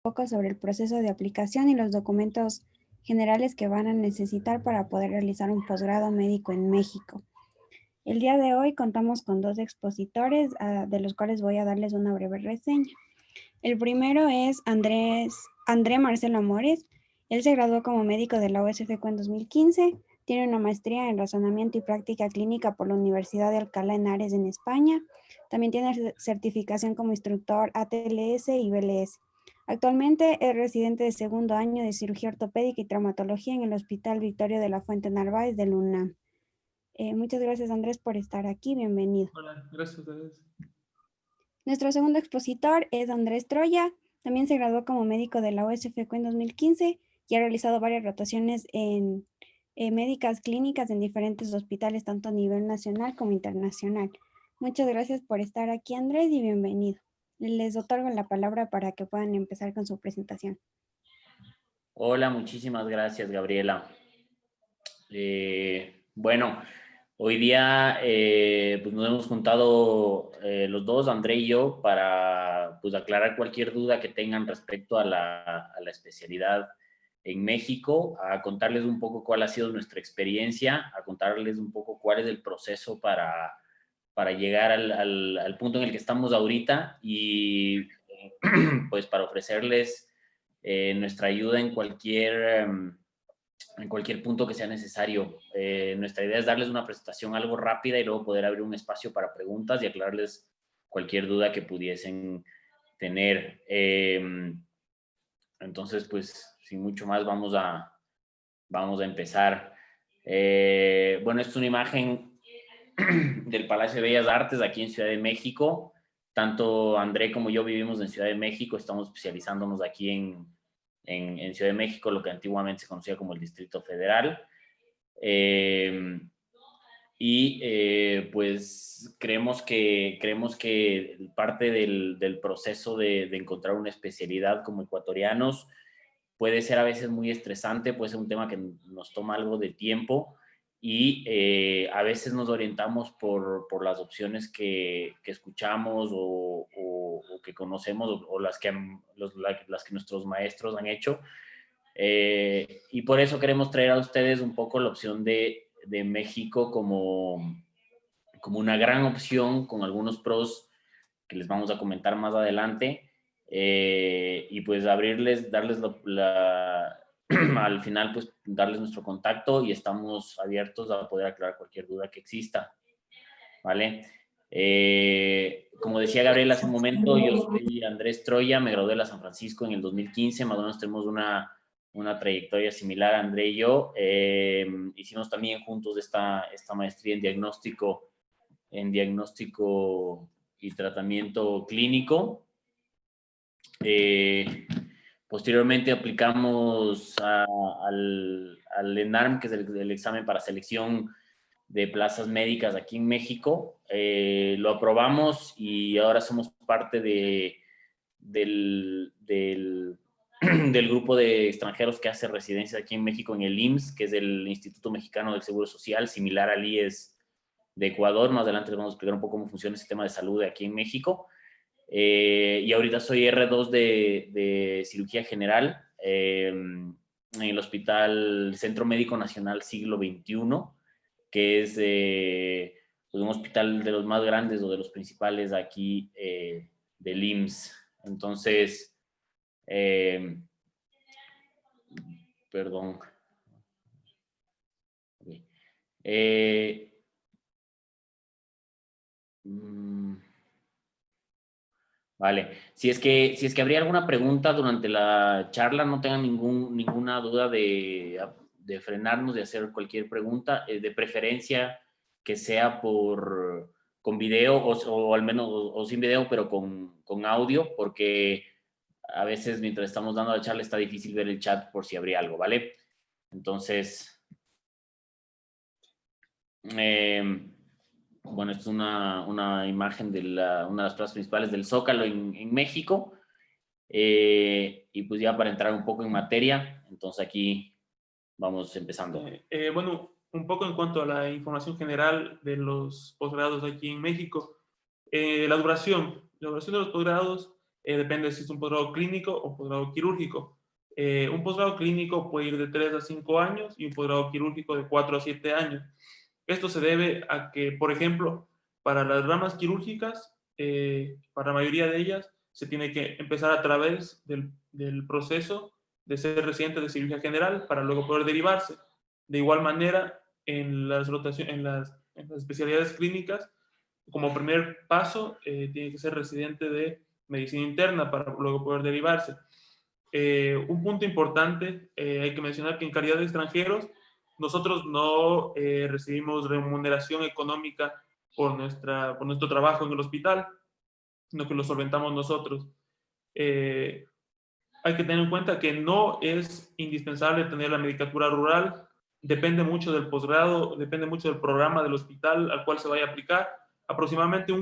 poco sobre el proceso de aplicación y los documentos generales que van a necesitar para poder realizar un posgrado médico en México. El día de hoy contamos con dos expositores, de los cuales voy a darles una breve reseña. El primero es André Marcelo Amores. Él se graduó como médico de la USFQ en 2015. Tiene una maestría en razonamiento y práctica clínica por la Universidad de Alcalá de Henares en España. También tiene certificación como instructor ATLS y BLS. Actualmente es residente de segundo año de cirugía ortopédica y traumatología en el Hospital Victorio de la Fuente Narváez del UNAM. Muchas gracias, Andrés, por estar aquí. Bienvenido. Hola, gracias a ustedes. Nuestro segundo expositor es Andrés Troya. También se graduó como médico de la USFQ en 2015 y ha realizado varias rotaciones en médicas clínicas en diferentes hospitales, tanto a nivel nacional como internacional. Muchas gracias por estar aquí, Andrés, y bienvenido. Les otorgo la palabra para que puedan empezar con su presentación. Hola, muchísimas gracias, Gabriela. Bueno, hoy día pues nos hemos juntado los dos, André y yo, para pues, aclarar cualquier duda que tengan respecto a la especialidad en México, a contarles un poco cuál ha sido nuestra experiencia, a contarles un poco cuál es el proceso para llegar al punto en el que estamos ahorita y pues para ofrecerles nuestra ayuda en cualquier punto que sea necesario. Nuestra idea es darles una presentación algo rápida y luego poder abrir un espacio para preguntas y aclararles cualquier duda que pudiesen tener. Entonces, pues, sin mucho más, vamos a empezar. Bueno, esta es una imagen del Palacio de Bellas Artes aquí en Ciudad de México. Tanto André como yo vivimos en Ciudad de México, estamos especializándonos aquí en Ciudad de México, lo que antiguamente se conocía como el Distrito Federal. Pues creemos que parte del proceso de encontrar una especialidad como ecuatorianos puede ser a veces muy estresante, puede ser un tema que nos toma algo de tiempo y a veces nos orientamos por las opciones que escuchamos o que conocemos o las que nuestros maestros han hecho. Y por eso queremos traer a ustedes un poco la opción de México como una gran opción con algunos pros que les vamos a comentar más adelante. Y pues darles al final, pues darles nuestro contacto y estamos abiertos a poder aclarar cualquier duda que exista, ¿vale? Como decía Gabriel hace un momento, yo soy Andrés Troya, me gradué de la San Francisco en el 2015, más o menos tenemos una trayectoria similar, André y yo. Hicimos también juntos esta maestría en diagnóstico y tratamiento clínico. Posteriormente aplicamos al ENARM, que es el examen para selección de plazas médicas aquí en México. Lo aprobamos y ahora somos parte del grupo de extranjeros que hace residencia aquí en México en el IMSS, que es el Instituto Mexicano del Seguro Social, similar al IES de Ecuador. Más adelante les vamos a explicar un poco cómo funciona el sistema de salud de aquí en México. Y ahorita soy R2 de cirugía general en el Hospital Centro Médico Nacional Siglo XXI, que es pues un hospital de los más grandes o de los principales aquí del IMSS. Entonces, perdón. Okay. Vale, si es que habría alguna pregunta durante la charla, no tengan ninguna duda de frenarnos, de hacer cualquier pregunta, de preferencia que sea con video o al menos o sin video, pero con audio, porque a veces mientras estamos dando la charla está difícil ver el chat por si habría algo, ¿vale? Entonces, bueno, esta es una imagen de una de las plazas principales del Zócalo en México. Y pues ya para entrar un poco en materia, entonces aquí vamos empezando. Bueno, un poco en cuanto a la información general de los posgrados aquí en México. La duración de los posgrados depende si es un posgrado clínico o posgrado quirúrgico. Un posgrado clínico puede ir de 3 a 5 años y un posgrado quirúrgico de 4 a 7 años. Esto se debe a que, por ejemplo, para las ramas quirúrgicas, para la mayoría de ellas, se tiene que empezar a través del proceso de ser residente de cirugía general para luego poder derivarse. De igual manera, en las especialidades clínicas, como primer paso, tiene que ser residente de medicina interna para luego poder derivarse. Un punto importante, hay que mencionar que en calidad de extranjeros, nosotros no recibimos remuneración económica por nuestro trabajo en el hospital, sino que lo solventamos nosotros. Hay que tener en cuenta que no es indispensable tener la medicatura rural, depende mucho del posgrado, depende mucho del programa del hospital al cual se vaya a aplicar. Aproximadamente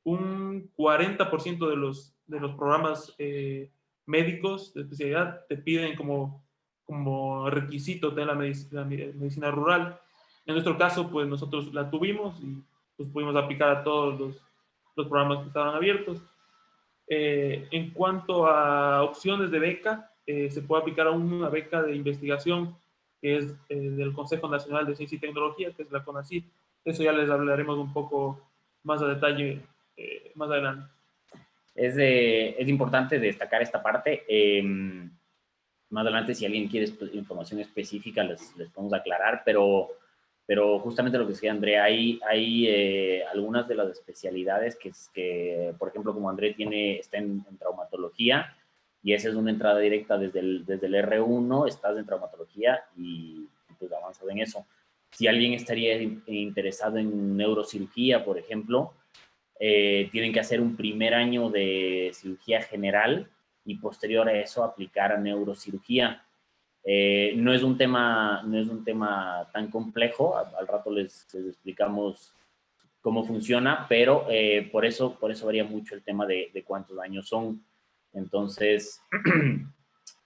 un 40% de los programas médicos de especialidad te piden como requisito tener la medicina rural. En nuestro caso, pues nosotros la tuvimos y pues pudimos aplicar a todos los programas que estaban abiertos. En cuanto a opciones de beca, se puede aplicar a una beca de investigación que es del Consejo Nacional de Ciencia y Tecnología, que es la CONACYT. Eso ya les hablaremos un poco más a detalle más adelante. Es importante destacar esta parte. Más adelante, si alguien quiere información específica, les podemos aclarar, pero justamente lo que decía André, hay algunas de las especialidades que, por ejemplo, como André está en traumatología, y esa es una entrada directa desde el R1, estás en traumatología y pues avanzas en eso. Si alguien estaría interesado en neurocirugía, por ejemplo, tienen que hacer un primer año de cirugía general y posterior a eso aplicar a neurocirugía. No es un tema tan complejo, al rato les explicamos cómo funciona, pero por eso varía mucho el tema de cuántos años son. Entonces,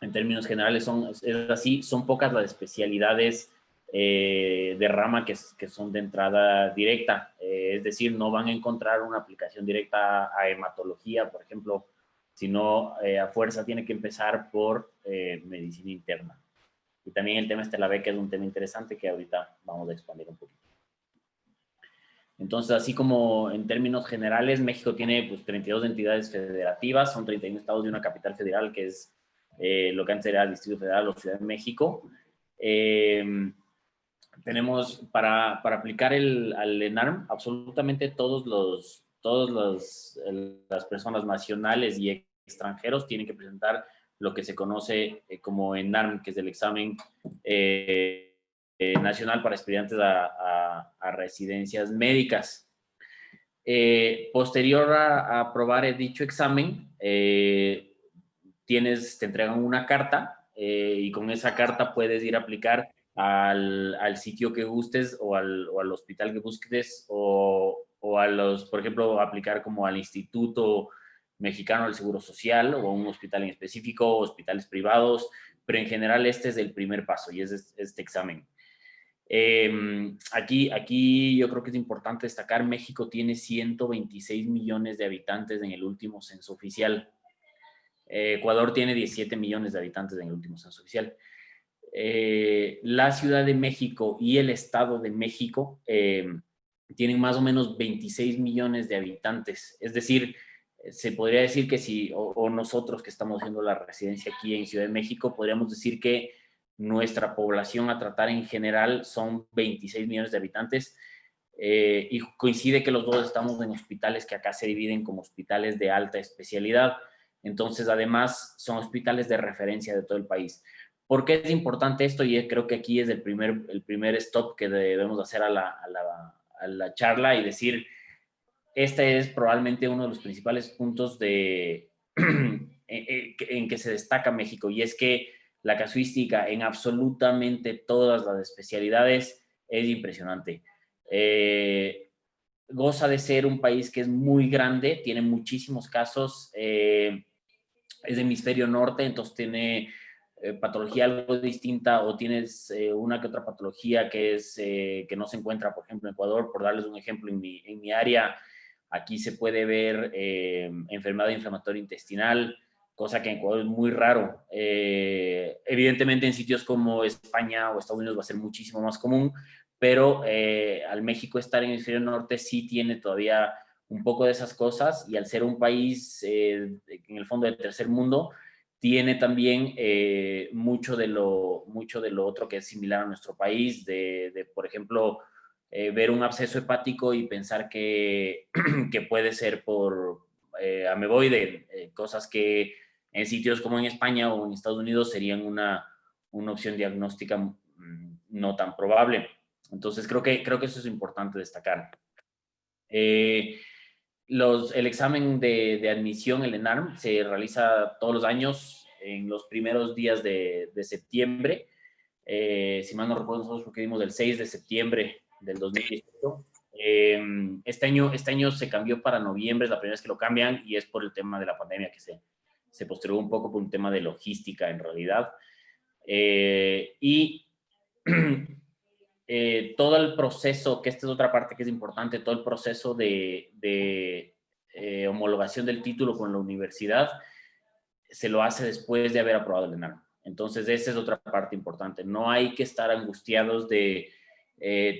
en términos generales es así, son pocas las especialidades de rama que son de entrada directa, es decir, no van a encontrar una aplicación directa a hematología, por ejemplo, sino a fuerza tiene que empezar por medicina interna. Y también el tema de la beca es un tema interesante que ahorita vamos a expandir un poquito. Entonces, así como en términos generales, México tiene pues 32 entidades federativas, son 31 estados y una capital federal, que es lo que antes era el Distrito Federal o Ciudad de México. Tenemos para aplicar al ENARM, absolutamente todas las personas nacionales y extranjeros tienen que presentar lo que se conoce como ENARM, que es el examen nacional para aspirantes a residencias médicas. Posterior a aprobar dicho examen, te entregan una carta y con esa carta puedes ir a aplicar al sitio que gustes o al hospital que busques o por ejemplo, aplicar como al Instituto Mexicano del Seguro Social o a un hospital en específico, hospitales privados, pero en general este es el primer paso y es este examen. Aquí yo creo que es importante destacar, México tiene 126 millones de habitantes en el último censo oficial. Ecuador tiene 17 millones de habitantes en el último censo oficial. La Ciudad de México y el Estado de México tienen más o menos 26 millones de habitantes. Es decir, se podría decir que o nosotros que estamos haciendo la residencia aquí en Ciudad de México, podríamos decir que nuestra población a tratar en general son 26 millones de habitantes. Y coincide que los dos estamos en hospitales que acá se dividen como hospitales de alta especialidad. Entonces, además, son hospitales de referencia de todo el país. ¿Por qué es importante esto? Y creo que aquí es el primer stop que debemos hacer a la charla y decir, este es probablemente uno de los principales puntos en que se destaca México, y es que la casuística en absolutamente todas las especialidades es impresionante. Goza de ser un país que es muy grande, tiene muchísimos casos, es de hemisferio norte, entonces tiene patología algo distinta, o tienes una que otra patología que no se encuentra, por ejemplo, en Ecuador. Por darles un ejemplo, en mi área, Aquí se puede ver enfermedad inflamatoria intestinal, cosa que en Ecuador es muy raro. Evidentemente en sitios como España o Estados Unidos va a ser muchísimo más común, pero al México estar en el hemisferio norte sí tiene todavía un poco de esas cosas, y al ser un país en el fondo del tercer mundo, tiene también mucho de lo otro que es similar a nuestro país, por ejemplo, ver un absceso hepático y pensar que, que puede ser por ameboide, cosas que en sitios como en España o en Estados Unidos serían una opción diagnóstica no tan probable. Entonces, creo que eso es importante destacar. El examen de admisión, el ENARM, se realiza todos los años en los primeros días de septiembre. Si mal no recuerdo, nosotros porque vimos del 6 de septiembre del 2018. Este año se cambió para noviembre, es la primera vez que lo cambian, y es por el tema de la pandemia que se postergó un poco por un tema de logística en realidad. Todo el proceso, que esta es otra parte que es importante, todo el proceso de homologación del título con la universidad se lo hace después de haber aprobado el ENARM. Entonces, esa es otra parte importante. No hay que estar angustiados de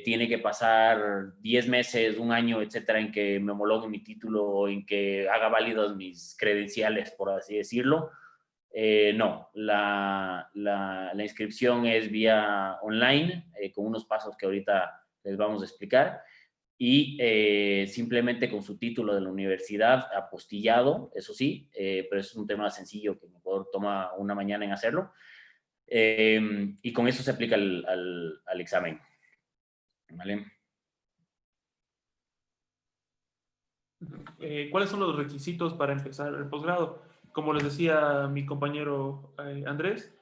tiene que pasar 10 meses, un año, etcétera, en que me homologue mi título o en que haga válidos mis credenciales, por así decirlo. No, la inscripción es vía online, con unos pasos que ahorita les vamos a explicar, y simplemente con su título de la universidad apostillado, eso sí, pero es un tema sencillo que en Ecuador toma una mañana en hacerlo, y con eso se aplica al examen. ¿Vale? ¿Cuáles son los requisitos para empezar el posgrado? Como les decía mi compañero Andrés,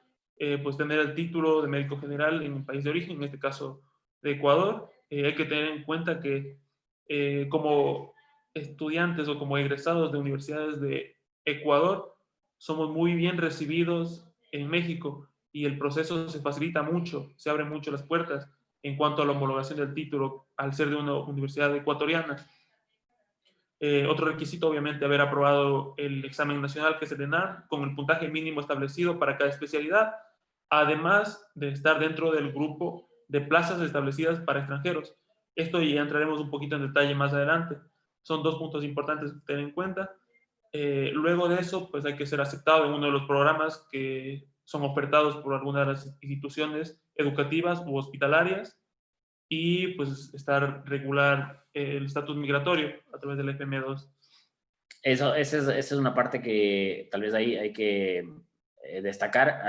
pues tener el título de médico general en un país de origen, en este caso de Ecuador. Hay que tener en cuenta que como estudiantes o como egresados de universidades de Ecuador, somos muy bien recibidos en México y el proceso se facilita mucho, se abren mucho las puertas en cuanto a la homologación del título al ser de una universidad ecuatoriana. Otro requisito, obviamente, haber aprobado el examen nacional, que es el ENARM, con el puntaje mínimo establecido para cada especialidad, además de estar dentro del grupo de plazas establecidas para extranjeros. Esto ya entraremos un poquito en detalle más adelante. Son dos puntos importantes que tener en cuenta. Luego de eso, pues hay que ser aceptado en uno de los programas que son ofertados por alguna de las instituciones educativas u hospitalarias, y pues estar regular el estatus migratorio a través del FM2. Esa es una parte que tal vez ahí hay que destacar.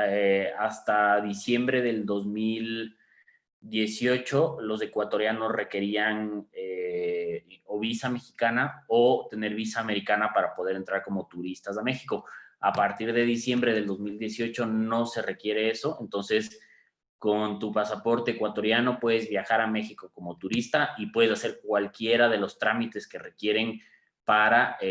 Hasta diciembre del 2018, los ecuatorianos requerían o visa mexicana o tener visa americana para poder entrar como turistas a México. A partir de diciembre del 2018 no se requiere eso, entonces con tu pasaporte ecuatoriano puedes viajar a México como turista y puedes hacer cualquiera de los trámites que requieren para todo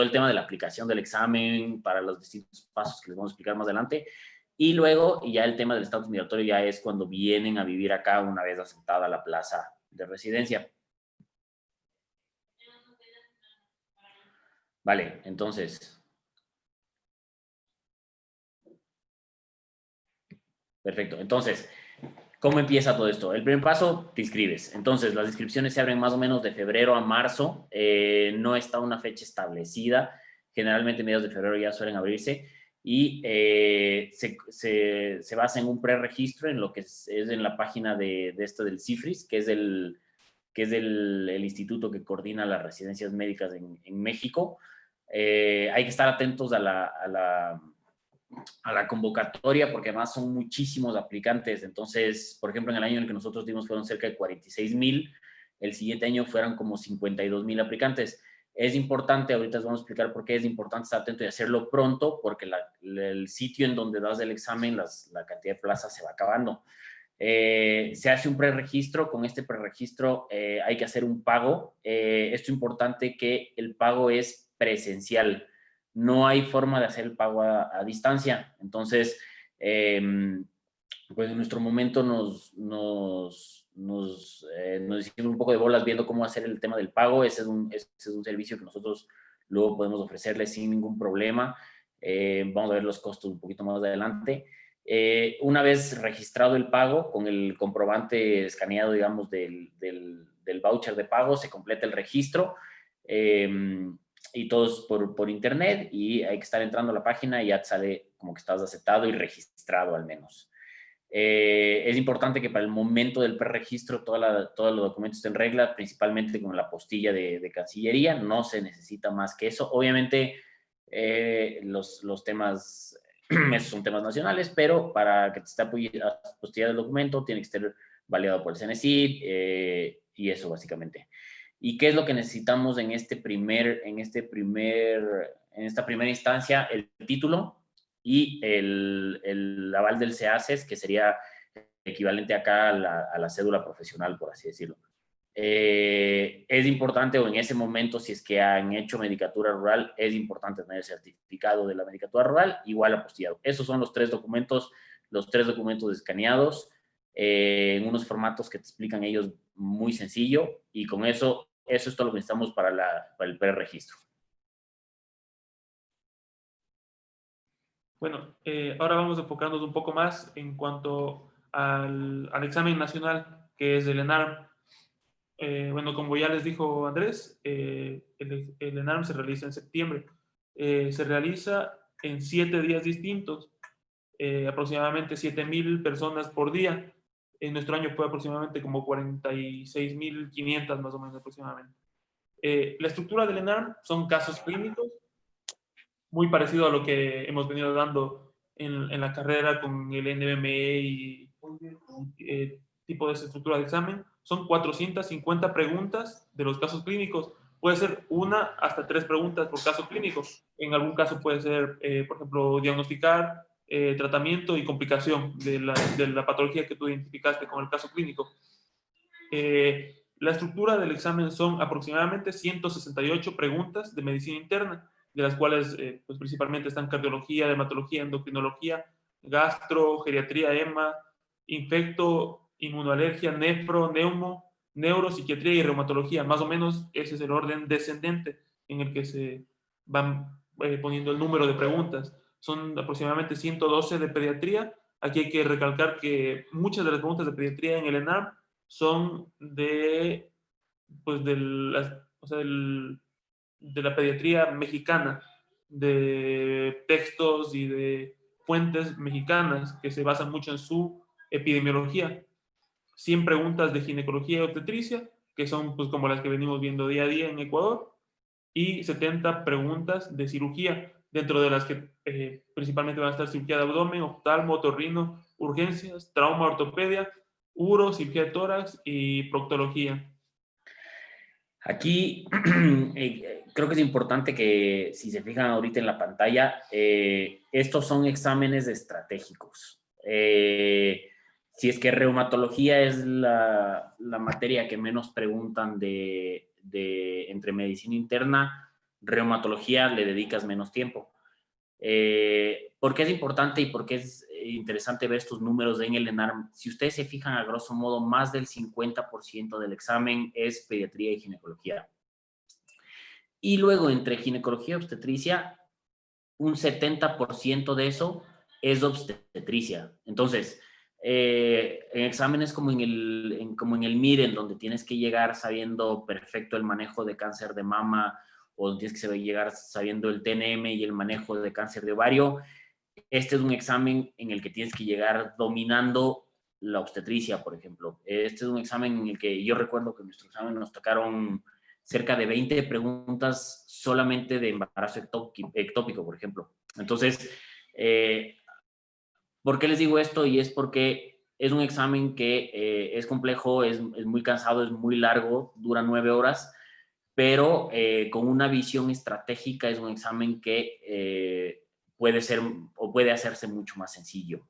el tema de la aplicación del examen, para los distintos pasos que les vamos a explicar más adelante. Y luego ya el tema del estatus migratorio ya es cuando vienen a vivir acá una vez aceptada la plaza de residencia. Vale, entonces. Perfecto. Entonces, ¿cómo empieza todo esto? El primer paso, te inscribes. Entonces, las inscripciones se abren más o menos de febrero a marzo. No está una fecha establecida. Generalmente, mediados de febrero ya suelen abrirse. Y se basa en un preregistro, en lo que es en la página de esto del CIFRIS, que es el instituto que coordina las residencias médicas en México. Hay que estar atentos a la convocatoria, porque además son muchísimos aplicantes. Entonces, por ejemplo, en el año en el que nosotros dimos fueron cerca de 46,000, el siguiente año fueron como 52,000 aplicantes. Es importante, ahorita les vamos a explicar por qué es importante estar atento y hacerlo pronto, porque el sitio en donde das el examen, la cantidad de plazas se va acabando. Se hace un preregistro. Con este preregistro hay que hacer un pago. Esto es importante, que el pago es presencial. No hay forma de hacer el pago a distancia. Entonces, pues en nuestro momento nos hicimos un poco de bolas viendo cómo hacer el tema del pago. Ese es un servicio que nosotros luego podemos ofrecerles sin ningún problema. Vamos a ver los costos un poquito más adelante. Una vez registrado el pago, con el comprobante escaneado, digamos, del voucher de pago, se completa el registro y todo es por internet, y hay que estar entrando a la página y ya te sale como que estás aceptado y registrado al menos. Es importante que para el momento del preregistro todos los documentos estén en regla, principalmente con la postilla de Cancillería. No se necesita más que eso. Obviamente, los temas, esos son temas nacionales, pero para que te esté apostillado el documento tiene que estar validado por el CNCID y eso básicamente. ¿Y qué es lo que necesitamos en esta primera instancia? El título y el aval del CEACES, que sería equivalente acá a la cédula profesional, por así decirlo. Es importante, o en ese momento, si es que han hecho medicatura rural, es importante tener el certificado de la medicatura rural, igual apostillado. Esos son los tres documentos escaneados en unos formatos que te explican ellos muy sencillo, y con eso es todo lo que necesitamos para el preregistro. Bueno, ahora vamos a enfocarnos un poco más en cuanto al examen nacional, que es el ENARM. Bueno, como ya les dijo Andrés, el ENARM se realiza en septiembre. Se realiza en 7 días distintos, aproximadamente 7.000 personas por día. En nuestro año fue aproximadamente como 46.500 más o menos aproximadamente. La estructura del ENARM son casos clínicos, muy parecido a lo que hemos venido dando en la carrera con el NBME y tipo de estructura de examen. Son 450 preguntas de los casos clínicos. Puede ser 1 hasta 3 preguntas por caso clínico. En algún caso puede ser, por ejemplo, diagnosticar, tratamiento y complicación de la patología que tú identificaste con el caso clínico. La estructura del examen son aproximadamente 168 preguntas de medicina interna, de las cuales pues principalmente están cardiología, dermatología, endocrinología, gastro, geriatría, EMA, infecto, inmunoalergia, nefro, neuro, psiquiatría y reumatología. Más o menos ese es el orden descendente en el que se van poniendo el número de preguntas. Son aproximadamente 112 de pediatría. Aquí hay que recalcar que muchas de las preguntas de pediatría en el ENARM son de la pediatría mexicana, de textos y de fuentes mexicanas que se basan mucho en su epidemiología. 100 preguntas de ginecología y obstetricia, que son pues como las que venimos viendo día a día en Ecuador, y 70 preguntas de cirugía, dentro de las que principalmente van a estar cirugía de abdomen, oftalmo, otorrino, urgencias, trauma, ortopedia, uro, cirugía de tórax y proctología. Aquí creo que es importante que, si se fijan ahorita en la pantalla, estos son exámenes estratégicos. Si es que reumatología es la materia que menos preguntan entre medicina interna, reumatología le dedicas menos tiempo. ¿Por qué es importante y por qué es interesante ver estos números en el ENARM? Si ustedes se fijan, a grosso modo, más del 50% del examen es pediatría y ginecología. Y luego, entre ginecología y obstetricia, un 70% de eso es obstetricia. Entonces, en exámenes como en el MIR, en donde tienes que llegar sabiendo perfecto el manejo de cáncer de mama, o tienes que llegar sabiendo el TNM y el manejo de cáncer de ovario, este es un examen en el que tienes que llegar dominando la obstetricia, por ejemplo. Este es un examen en el que yo recuerdo que en nuestro examen nos tocaron cerca de 20 preguntas solamente de embarazo ectópico, por ejemplo. Entonces, ¿por qué les digo esto? Y es porque es un examen que es complejo, es muy cansado, es muy largo, dura 9 horas, pero con una visión estratégica es un examen que puede ser o puede hacerse mucho más sencillo.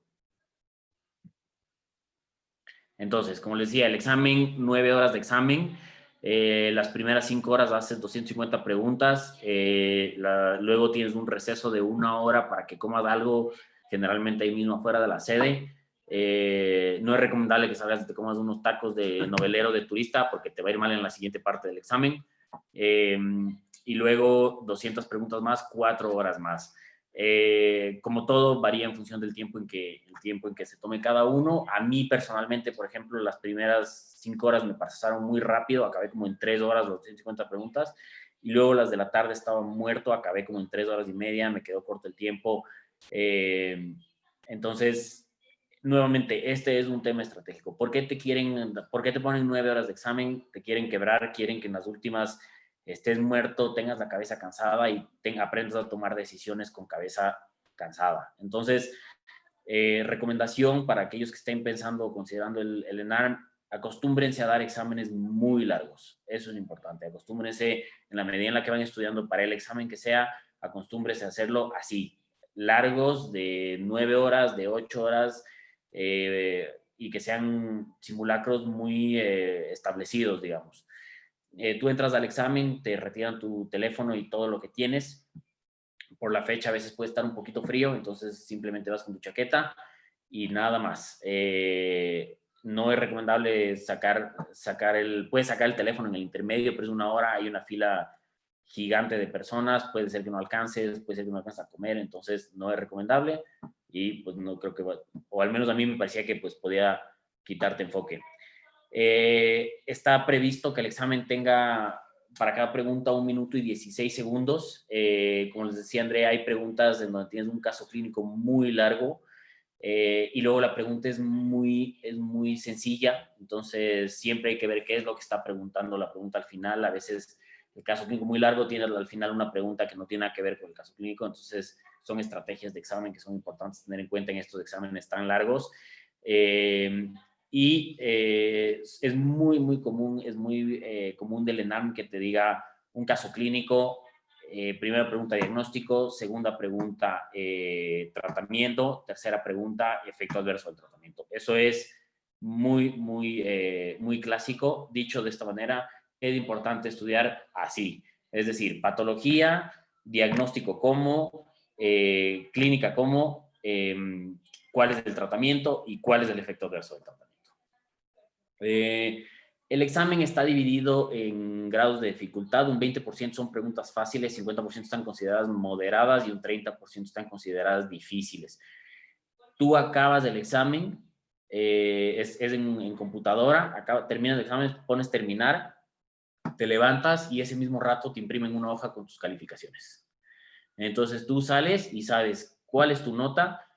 Entonces, como les decía, el examen, 9 horas de examen. Las primeras 5 horas haces 250 preguntas. Luego tienes un receso de 1 hora para que comas algo, generalmente ahí mismo afuera de la sede. No es recomendable que salgas y te comas unos tacos de novelero de turista porque te va a ir mal en la siguiente parte del examen. Y luego 200 preguntas más, 4 horas más. Como todo, varía en función del tiempo en que se tome cada uno. A mí personalmente, por ejemplo, las primeras 5 horas me pasaron muy rápido, acabé como en 3 horas los 150 preguntas, y luego las de la tarde estaba muerto, acabé como en 3 horas y media, me quedó corto el tiempo. Entonces, nuevamente, este es un tema estratégico. ¿Por qué te ponen 9 horas de examen? Te quieren quebrar, quieren que en las últimas estés muerto, tengas la cabeza cansada y aprendas a tomar decisiones con cabeza cansada. Entonces, recomendación para aquellos que estén pensando o considerando el ENARM, acostúmbrense a dar exámenes muy largos. Eso es importante. Acostúmbrense en la medida en la que van estudiando para el examen que sea, acostúmbrense a hacerlo así, largos de 9 horas, de 8 horas, y que sean simulacros muy establecidos, digamos. Tú entras al examen, te retiran tu teléfono y todo lo que tienes. Por la fecha a veces puede estar un poquito frío, entonces simplemente vas con tu chaqueta y nada más. No es recomendable puedes sacar el teléfono en el intermedio, pero es 1 hora, hay una fila gigante de personas, puede ser que no alcances, puede ser que no alcances a comer, entonces no es recomendable y pues no creo que, o al menos a mí me parecía que pues podía quitarte enfoque. Está previsto que el examen tenga para cada pregunta 1 minuto y 16 segundos. Como les decía Andrea, hay preguntas en donde tienes un caso clínico muy largo y luego la pregunta es muy sencilla, entonces siempre hay que ver qué es lo que está preguntando la pregunta al final. A veces el caso clínico muy largo tiene al final una pregunta que no tiene nada que ver con el caso clínico, entonces son estrategias de examen que son importantes tener en cuenta en estos exámenes tan largos. Y es muy común del ENARM que te diga un caso clínico, primera pregunta diagnóstico, segunda pregunta tratamiento, tercera pregunta efecto adverso del tratamiento. Eso es muy clásico. Dicho de esta manera, es importante estudiar así, es decir, patología, diagnóstico cómo, clínica cómo, cuál es el tratamiento y cuál es el efecto adverso del tratamiento. El examen está dividido en grados de dificultad. Un 20% son preguntas fáciles, 50% están consideradas moderadas y un 30% están consideradas difíciles. Tú acabas el examen, es en computadora, terminas el examen, pones terminar, te levantas y ese mismo rato te imprimen una hoja con tus calificaciones. Entonces tú sales y sabes cuál es tu nota,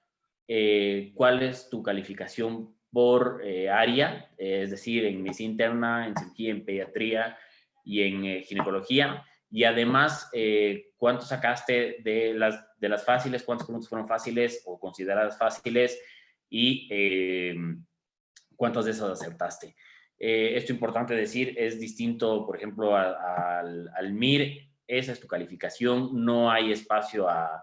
cuál es tu calificación por área, es decir, en medicina interna, en cirugía, en pediatría y en ginecología, y además cuánto sacaste de las fáciles, cuántas preguntas fueron fáciles o consideradas fáciles y cuántas de esas acertaste. Esto importante decir, es distinto, por ejemplo, al MIR, esa es tu calificación, no hay espacio a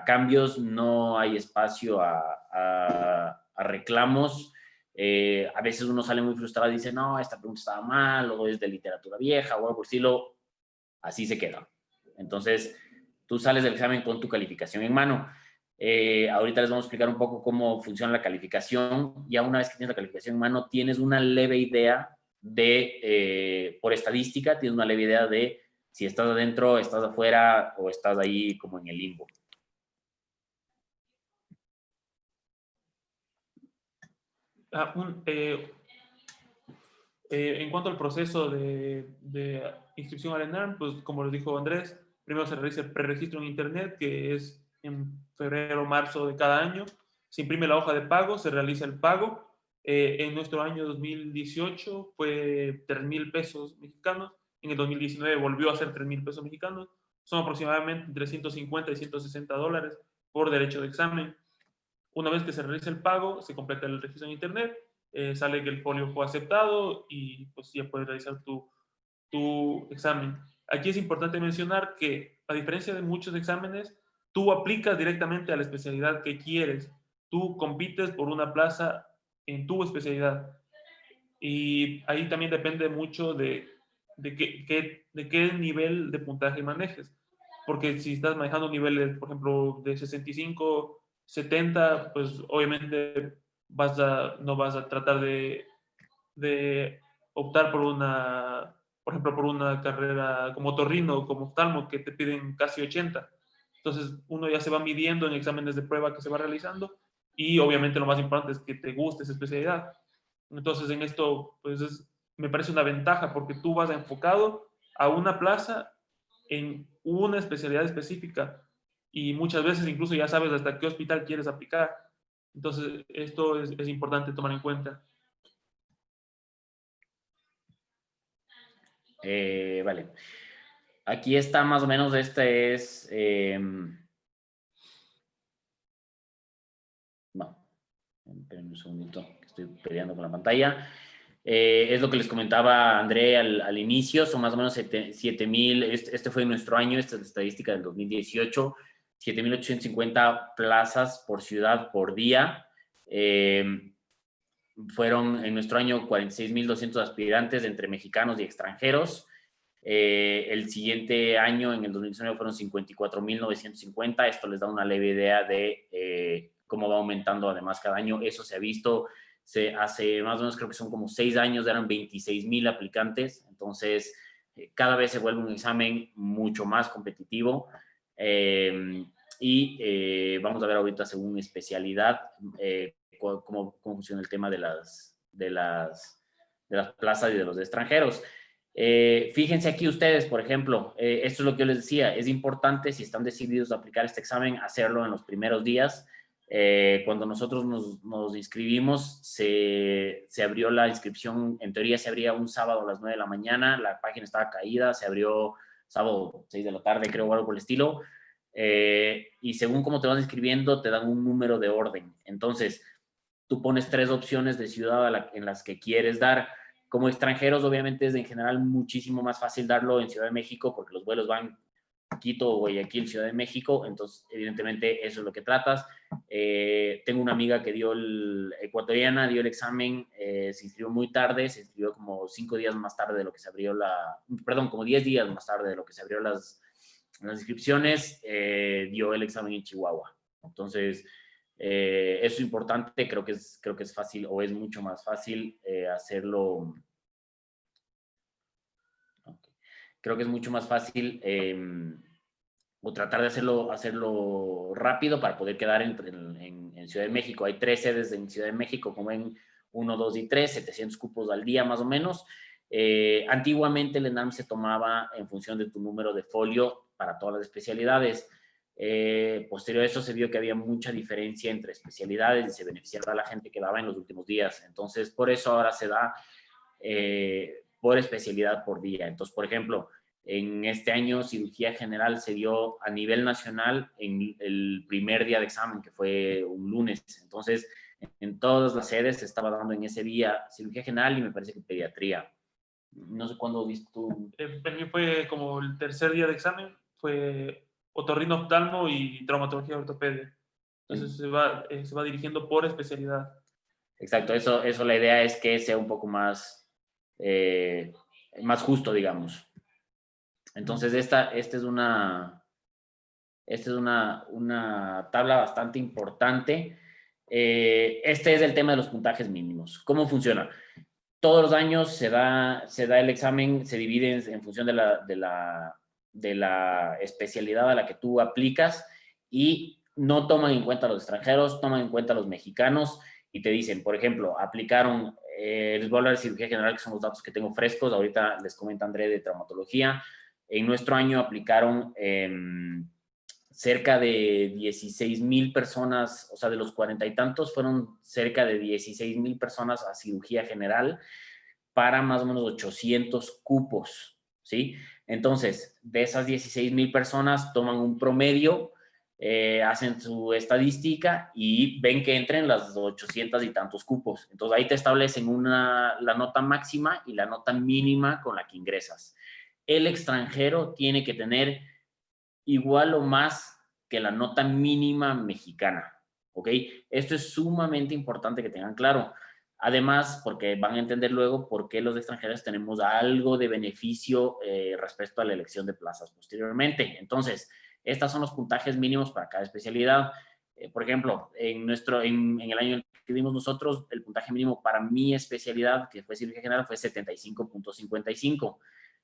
cambios, no hay espacio a reclamos. A veces uno sale muy frustrado y dice, no, esta pregunta estaba mal, o es de literatura vieja, o algo por el estilo, así se queda. Entonces, tú sales del examen con tu calificación en mano. Ahorita les vamos a explicar un poco cómo funciona la calificación. Ya una vez que tienes la calificación en mano, tienes una leve idea por estadística, tienes una leve idea de si estás adentro, estás afuera o estás ahí como en el limbo. En cuanto al proceso de inscripción al ENARM, pues como les dijo Andrés, primero se realiza el preregistro en internet, que es en febrero o marzo de cada año. Se imprime la hoja de pago, se realiza el pago. En nuestro año 2018 fue 3,000 pesos mexicanos. En el 2019 volvió a ser 3,000 pesos mexicanos. Son aproximadamente entre 150 y 160 dólares por derecho de examen. Una vez que se realiza el pago, se completa el registro en internet, sale que el folio fue aceptado y pues ya puedes realizar tu examen. Aquí es importante mencionar que, a diferencia de muchos exámenes, tú aplicas directamente a la especialidad que quieres. Tú compites por una plaza en tu especialidad. Y ahí también depende mucho de qué nivel de puntaje manejes. Porque si estás manejando niveles, por ejemplo, de 65, 70, pues obviamente no vas a tratar de optar por ejemplo, por una carrera como otorrino o como oftalmo que te piden casi 80. Entonces, uno ya se va midiendo en exámenes de prueba que se va realizando y obviamente lo más importante es que te guste esa especialidad. Entonces, en esto, pues me parece una ventaja porque tú vas enfocado a una plaza en una especialidad específica y muchas veces incluso ya sabes hasta qué hospital quieres aplicar. Entonces, esto es importante tomar en cuenta. Vale. Aquí está más o menos, este es... no, esperen un segundito, que estoy peleando con la pantalla. Es lo que les comentaba André al inicio, son más o menos 7,000, este fue nuestro año, esta es la estadística del 2018, 7,850 plazas por ciudad por día. Fueron en nuestro año 46,200 aspirantes entre mexicanos y extranjeros. El siguiente año, en el 2019, fueron 54,950. Esto les da una leve idea de cómo va aumentando además cada año. Eso se ha visto, hace más o menos creo que son como 6 años, eran 26,000 aplicantes. Entonces, cada vez se vuelve un examen mucho más competitivo. Vamos a ver ahorita según especialidad cómo funciona el tema de las plazas y de los extranjeros. Fíjense aquí ustedes, por ejemplo, esto es lo que yo les decía, es importante si están decididos a aplicar este examen, hacerlo en los primeros días. Cuando nosotros nos inscribimos, se abrió la inscripción, en teoría se abría un sábado a las 9 de la mañana, la página estaba caída, se abrió sábado 6 de la tarde, creo, o algo por el estilo, y según cómo te vas inscribiendo, te dan un número de orden. Entonces, tú pones 3 opciones de ciudad en las que quieres dar. Como extranjeros, obviamente, es en general muchísimo más fácil darlo en Ciudad de México porque los vuelos van Quito, Guayaquil, Ciudad de México, entonces evidentemente eso es lo que tratas. Tengo una amiga que ecuatoriana, dio el examen, se inscribió muy tarde, se inscribió como 5 días más tarde de lo que se abrió como 10 días más tarde de lo que se abrió las inscripciones, dio el examen en Chihuahua. Entonces, eso es importante, creo que es fácil o es mucho más fácil hacerlo. Okay. Creo que es mucho más fácil o tratar de hacerlo rápido para poder quedar en Ciudad de México. Hay 3 sedes en Ciudad de México, como en 1, 2 y 3, 700 cupos al día más o menos. Antiguamente el ENAM se tomaba en función de tu número de folio para todas las especialidades. Posterior a eso se vio que había mucha diferencia entre especialidades y se beneficiaba a la gente que daba en los últimos días. Entonces, por eso ahora se da por especialidad por día. Entonces, por ejemplo, en este año cirugía general se dio a nivel nacional en el primer día de examen, que fue un lunes. Entonces, en todas las sedes se estaba dando en ese día cirugía general y me parece que pediatría. No sé cuándo viste tú. Para mí fue como el tercer día de examen, fue otorrino oftalmo y traumatología ortopedia. Entonces se va dirigiendo por especialidad. Exacto, eso la idea es que sea un poco más justo, digamos. Entonces, esta es una tabla bastante importante. Este es el tema de los puntajes mínimos. ¿Cómo funciona? Todos los años se da el examen, se divide en función de la especialidad a la que tú aplicas y no toman en cuenta a los extranjeros, toman en cuenta a los mexicanos y te dicen, por ejemplo, aplicaron, les voy a hablar de cirugía general, que son los datos que tengo frescos, ahorita les comenta André de traumatología. En nuestro año aplicaron cerca de 16,000 personas, o sea, de los 40 y tantos, fueron cerca de 16,000 personas a cirugía general para más o menos 800 cupos, ¿sí? Entonces, de esas 16,000 personas toman un promedio, hacen su estadística y ven que entren las 800 y tantos cupos. Entonces, ahí te establecen la nota máxima y la nota mínima con la que ingresas. El extranjero tiene que tener igual o más que la nota mínima mexicana, ¿ok? Esto es sumamente importante que tengan claro. Además, porque van a entender luego por qué los extranjeros tenemos algo de beneficio respecto a la elección de plazas posteriormente. Entonces, estos son los puntajes mínimos para cada especialidad. Por ejemplo, en el año que dimos nosotros, el puntaje mínimo para mi especialidad, que fue cirugía general, fue 75.55.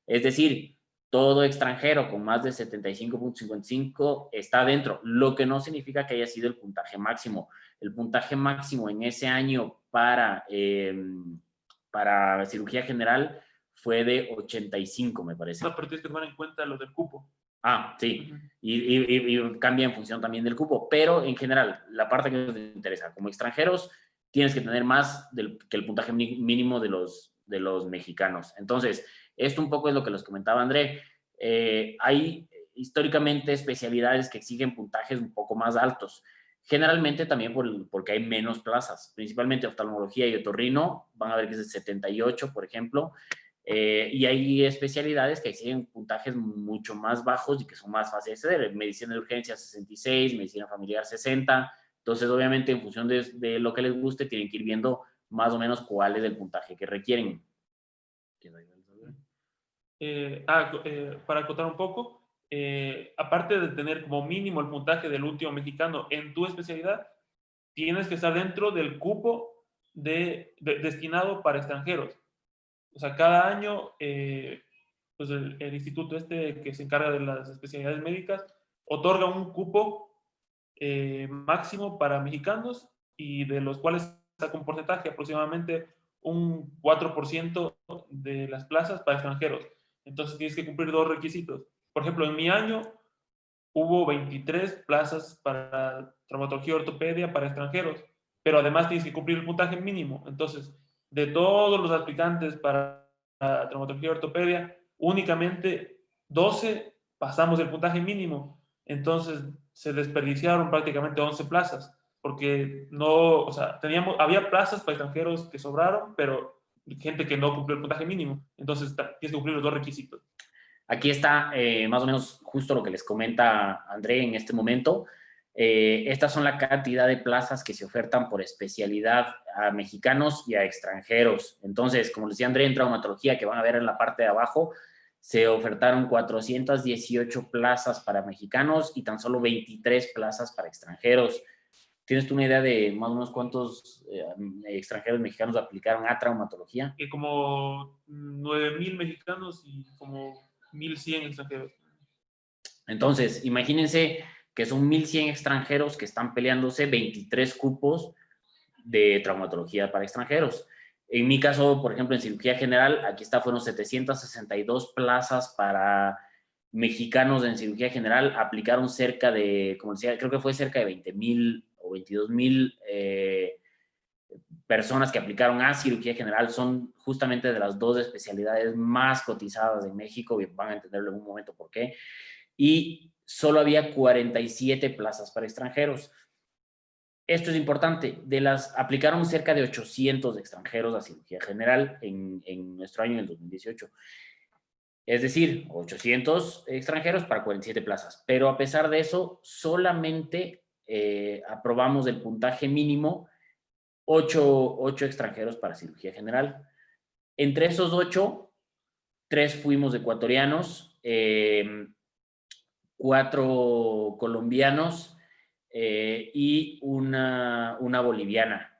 Es decir, todo extranjero con más de 75.55 está dentro, lo que no significa que haya sido el puntaje máximo. El puntaje máximo en ese año para cirugía general fue de 85, me parece. No, pero tienes que tomar en cuenta lo del cupo. Sí, y cambia en función también del cupo, pero en general, la parte que nos interesa, como extranjeros, tienes que tener más que el puntaje mínimo de los mexicanos. Entonces, esto un poco es lo que les comentaba André. Hay históricamente especialidades que exigen puntajes un poco más altos. Generalmente también porque hay menos plazas, principalmente oftalmología y otorrino, van a ver que es el 78, por ejemplo, y hay especialidades que exigen puntajes mucho más bajos y que son más fáciles de acceder. Medicina de urgencia 66, medicina familiar 60. Entonces, obviamente, en función de lo que les guste, tienen que ir viendo más o menos cuál es el puntaje que requieren. Para acotar un poco, aparte de tener como mínimo el puntaje del último mexicano en tu especialidad, tienes que estar dentro del cupo destinado para extranjeros. O sea, cada año, pues el instituto que se encarga de las especialidades médicas otorga un cupo máximo para mexicanos y de los cuales saca un porcentaje, aproximadamente un 4% de las plazas para extranjeros. Entonces tienes que cumplir dos requisitos. Por ejemplo, en mi año hubo 23 plazas para traumatología y ortopedia para extranjeros, pero además tienes que cumplir el puntaje mínimo. Entonces, de todos los aplicantes para traumatología y ortopedia, únicamente 12 pasamos el puntaje mínimo. Entonces, se desperdiciaron prácticamente 11 plazas, porque no, o sea, había plazas para extranjeros que sobraron, pero gente que no cumplió el puntaje mínimo. Entonces, tienes que cumplir los dos requisitos. Aquí está más o menos justo lo que les comenta André en este momento. Estas son la cantidad de plazas que se ofertan por especialidad a mexicanos y a extranjeros. Entonces, como les decía André, en traumatología, que van a ver en la parte de abajo, se ofertaron 418 plazas para mexicanos y tan solo 23 plazas para extranjeros. ¿Tienes tú una idea de más o menos cuántos extranjeros mexicanos aplicaron a traumatología? Como 9,000 mexicanos y como 1,100 extranjeros. Entonces, imagínense que son 1,100 extranjeros que están peleándose 23 cupos de traumatología para extranjeros. En mi caso, por ejemplo, en cirugía general, aquí fueron 762 plazas para mexicanos en cirugía general. Aplicaron cerca de, como decía, creo que fue cerca de 20,000 o 22,000 personas que aplicaron a cirugía general. Son justamente de las dos especialidades más cotizadas en México, y van a entenderlo en un momento por qué. Y solo había 47 plazas para extranjeros. Esto es importante, aplicaron cerca de 800 extranjeros a cirugía general en nuestro año, en el 2018. Es decir, 800 extranjeros para 47 plazas. Pero a pesar de eso, solamente aprobamos el puntaje mínimo 8 extranjeros para cirugía general. Entre esos 8, 3 fuimos ecuatorianos, 4 colombianos y una boliviana.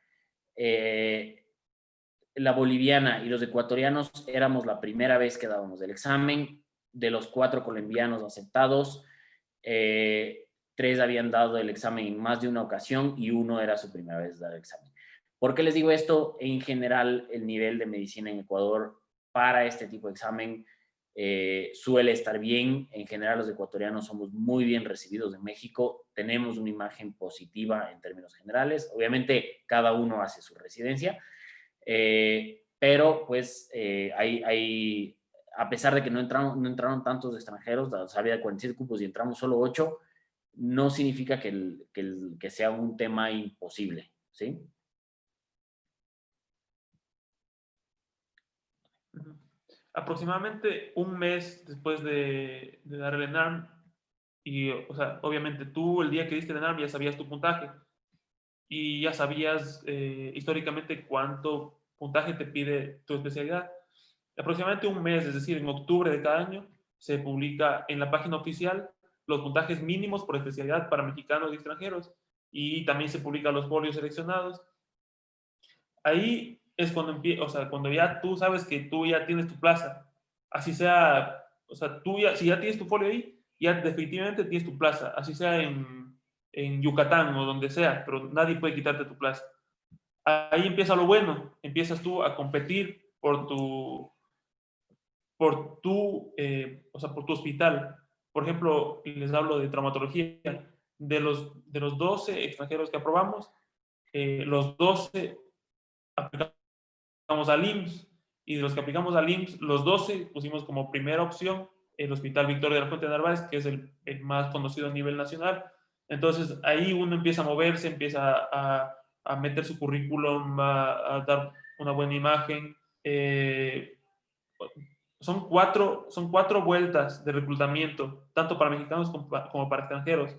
La boliviana y los ecuatorianos éramos la primera vez que dábamos el examen. De los 4 colombianos aceptados, 3 habían dado el examen en más de una ocasión y 1 era su primera vez de dar el examen. ¿Por qué les digo esto? En general, el nivel de medicina en Ecuador para este tipo de examen suele estar bien. En general, los ecuatorianos somos muy bien recibidos en México. Tenemos una imagen positiva en términos generales. Obviamente, cada uno hace su residencia. Pero, pues, a pesar de que no entraron tantos extranjeros, había 47 cupos y entramos solo 8, no significa que sea un tema imposible, ¿sí? Aproximadamente un mes después de dar el ENARM, y, o sea, obviamente tú el día que diste el ENARM ya sabías tu puntaje y ya sabías históricamente cuánto puntaje te pide tu especialidad. Aproximadamente un mes, es decir, en octubre de cada año, se publica en la página oficial los puntajes mínimos por especialidad para mexicanos y extranjeros. y también se publican los folios seleccionados. Ahí es cuando empieza, o sea, cuando ya tú sabes que tú ya tienes tu plaza, así sea, o sea, tú ya, si ya tienes tu folio ahí, ya definitivamente tienes tu plaza, así sea en Yucatán o donde sea, pero nadie puede quitarte tu plaza. Ahí empieza lo bueno, empiezas tú a competir o sea, por tu hospital. Por ejemplo, les hablo de traumatología. De los 12 extranjeros que aprobamos, los 12 aplicamos al IMSS, y de los que aplicamos al IMSS, los 12 pusimos como primera opción el Hospital Victoria de la Fuente de Narváez, que es el más conocido a nivel nacional. Entonces ahí uno empieza a moverse, empieza a meter su currículum, a dar una buena imagen. Son cuatro vueltas de reclutamiento, tanto para mexicanos como para extranjeros.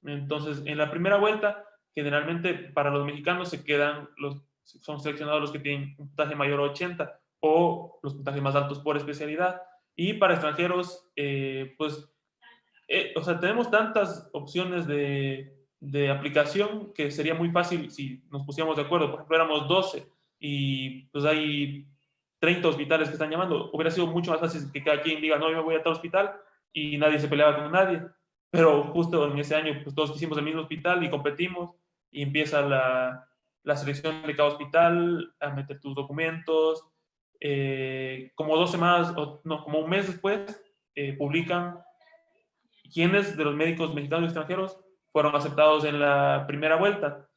Entonces, en la primera vuelta, generalmente para los mexicanos son seleccionados los que tienen un puntaje mayor a 80 o los puntajes más altos por especialidad. Y para extranjeros, o sea, tenemos tantas opciones de aplicación que sería muy fácil si nos pusiéramos de acuerdo. Por ejemplo, éramos 12 y pues hay 30 hospitales que están llamando. Hubiera sido mucho más fácil que cada quien diga, no, yo me voy a tal hospital, y nadie se peleaba con nadie. Pero justo en ese año, pues todos quisimos el mismo hospital y competimos, y empieza la selección de cada hospital, a meter tus documentos. Como 2 semanas, no, como un mes después, publican quiénes de los médicos mexicanos y extranjeros fueron aceptados en la primera vuelta.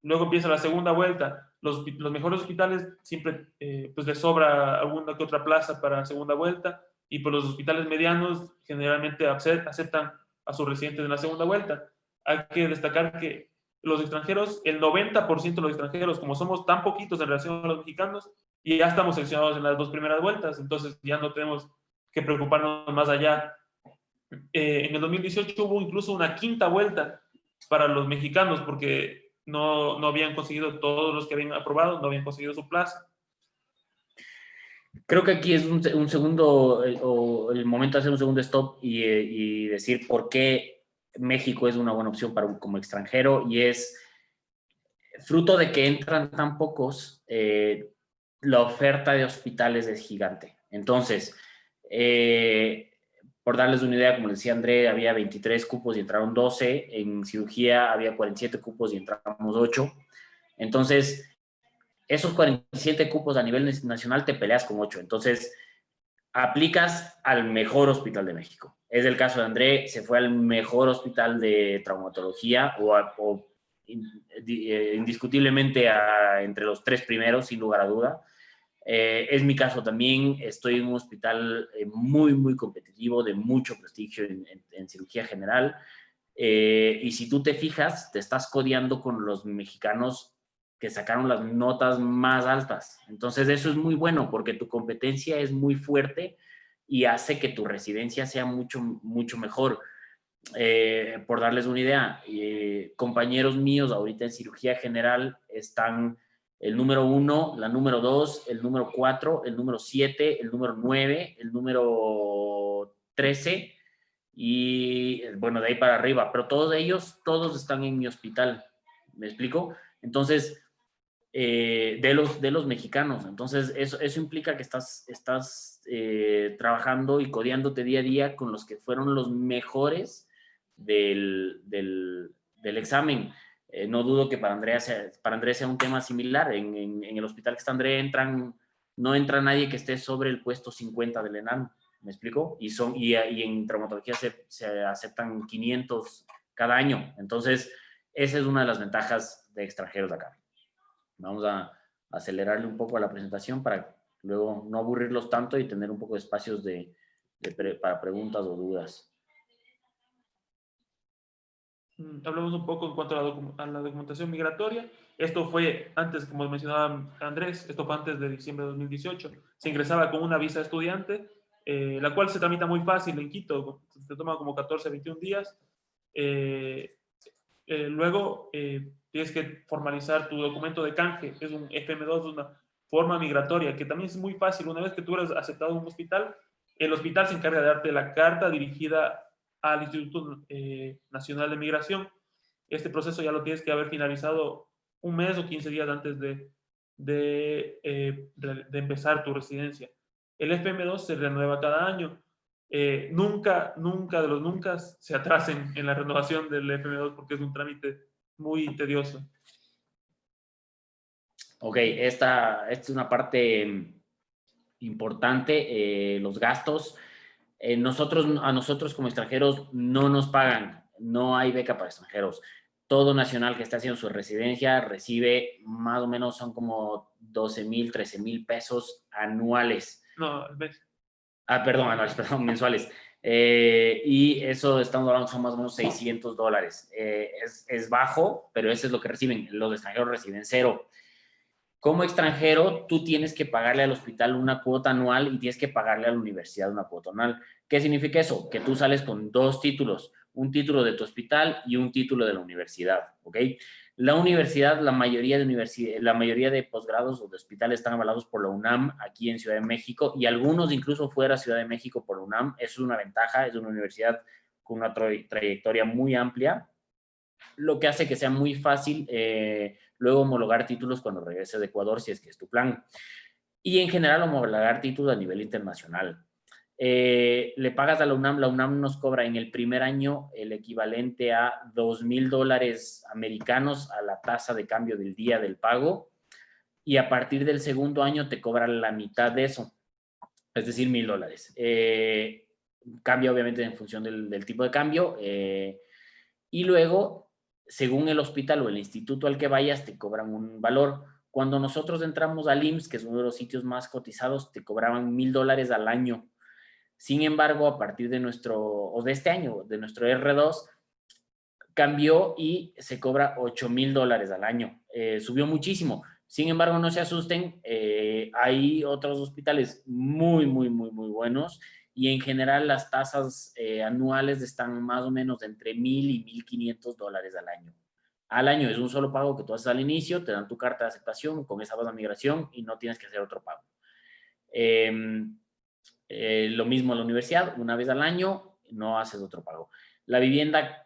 Luego empieza la segunda vuelta. Los mejores hospitales siempre pues les sobra alguna que otra plaza para segunda vuelta, y pues los hospitales medianos generalmente aceptan a sus residentes en la segunda vuelta. Hay que destacar que los extranjeros, el 90% de los extranjeros, como somos tan poquitos en relación a los mexicanos, y ya estamos seleccionados en las 2 primeras vueltas, entonces ya no tenemos que preocuparnos más allá. En el 2018 hubo incluso una quinta vuelta para los mexicanos, porque no habían conseguido, todos los que habían aprobado no habían conseguido su plaza. Creo que aquí es un segundo, o el momento de hacer un segundo stop y decir por qué México es una buena opción para como extranjero, y es fruto de que entran tan pocos, la oferta de hospitales es gigante. Entonces, por darles una idea, como les decía André, había 23 cupos y entraron 12. En cirugía había 47 cupos y entramos 8. Entonces, esos 47 cupos a nivel nacional te peleas con 8. Entonces, aplicas al mejor hospital de México. Es el caso de André, se fue al mejor hospital de traumatología o indiscutiblemente entre los 3 primeros, sin lugar a duda. Es mi caso también, estoy en un hospital muy, muy competitivo, de mucho prestigio en cirugía general. Y si tú te fijas, te estás codeando con los mexicanos que sacaron las notas más altas. Entonces eso es muy bueno porque tu competencia es muy fuerte y hace que tu residencia sea mucho, mucho mejor. Por darles una idea, compañeros míos ahorita en cirugía general están el número 1, la número 2, el número 4, el número 7, el número 9, el número 13 y bueno, de ahí para arriba, pero todos ellos, todos están en mi hospital, ¿me explico? Entonces, de los mexicanos, entonces eso implica que estás trabajando y codeándote día a día con los que fueron los mejores del examen. No dudo que para Andrea sea un tema similar. En el hospital que está Andrea no entra nadie que esté sobre el puesto 50 del enano, ¿me explico? Y en traumatología se aceptan 500 cada año. Entonces, esa es una de las ventajas de extranjeros de acá. Vamos a acelerarle un poco a la presentación para luego no aburrirlos tanto y tener un poco de espacios para preguntas o dudas. Hablamos un poco en cuanto a la documentación migratoria. Esto fue antes, como mencionaba Andrés, esto fue antes de diciembre de 2018. Se ingresaba con una visa de estudiante, la cual se tramita muy fácil en Quito, se toma como 14 a 21 días. Luego tienes que formalizar tu documento de canje, es un FM2, una forma migratoria, que también es muy fácil. Una vez que tú eres aceptado en un hospital, el hospital se encarga de darte la carta dirigida al Instituto Nacional de Migración. Este proceso ya lo tienes que haber finalizado un mes o 15 días antes de empezar tu residencia. El FM2 se renueva cada año. Nunca de los nunca se atrasen en la renovación del FM2 porque es un trámite muy tedioso. Ok, esta es una parte importante, los gastos. A nosotros como extranjeros no nos pagan, no hay beca para extranjeros. Todo nacional que está haciendo su residencia recibe más o menos, son como 12,000, 13,000 pesos anuales. No, al mes. Perdón, anuales, perdón, mensuales. Y eso estamos hablando, son más o menos $600. Es bajo, pero eso es lo que reciben. Los extranjeros reciben cero. Como extranjero, tú tienes que pagarle al hospital una cuota anual y tienes que pagarle a la universidad una cuota anual. ¿Qué significa eso? Que tú sales con 2 títulos, un título de tu hospital y un título de la universidad, ¿ok? La universidad, la mayoría de posgrados o de hospitales están avalados por la UNAM aquí en Ciudad de México y algunos incluso fuera de Ciudad de México por la UNAM. Eso es una ventaja, es una universidad con una trayectoria muy amplia, lo que hace que sea muy fácil luego homologar títulos cuando regreses de Ecuador, si es que es tu plan. Y en general homologar títulos a nivel internacional. Le pagas a la UNAM nos cobra en el primer año el equivalente a $2,000 americanos a la tasa de cambio del día del pago, y a partir del segundo año te cobran la mitad de eso, es decir, $1,000. Cambia obviamente en función del tipo de cambio, y luego, según el hospital o el instituto al que vayas, te cobran un valor. Cuando nosotros entramos al IMSS, que es uno de los sitios más cotizados, te cobraban $1,000 al año. Sin embargo, a partir de este año, de nuestro R2, cambió y se cobra $8,000 al año. Subió muchísimo. Sin embargo, no se asusten, hay otros hospitales muy, muy, muy, muy buenos, y en general las tasas anuales están más o menos de entre $1,000 y $1,500 al año. Al año es un solo pago que tú haces al inicio, te dan tu carta de aceptación, con esa vas a migración y no tienes que hacer otro pago. Lo mismo en la universidad, una vez al año, no haces otro pago. La vivienda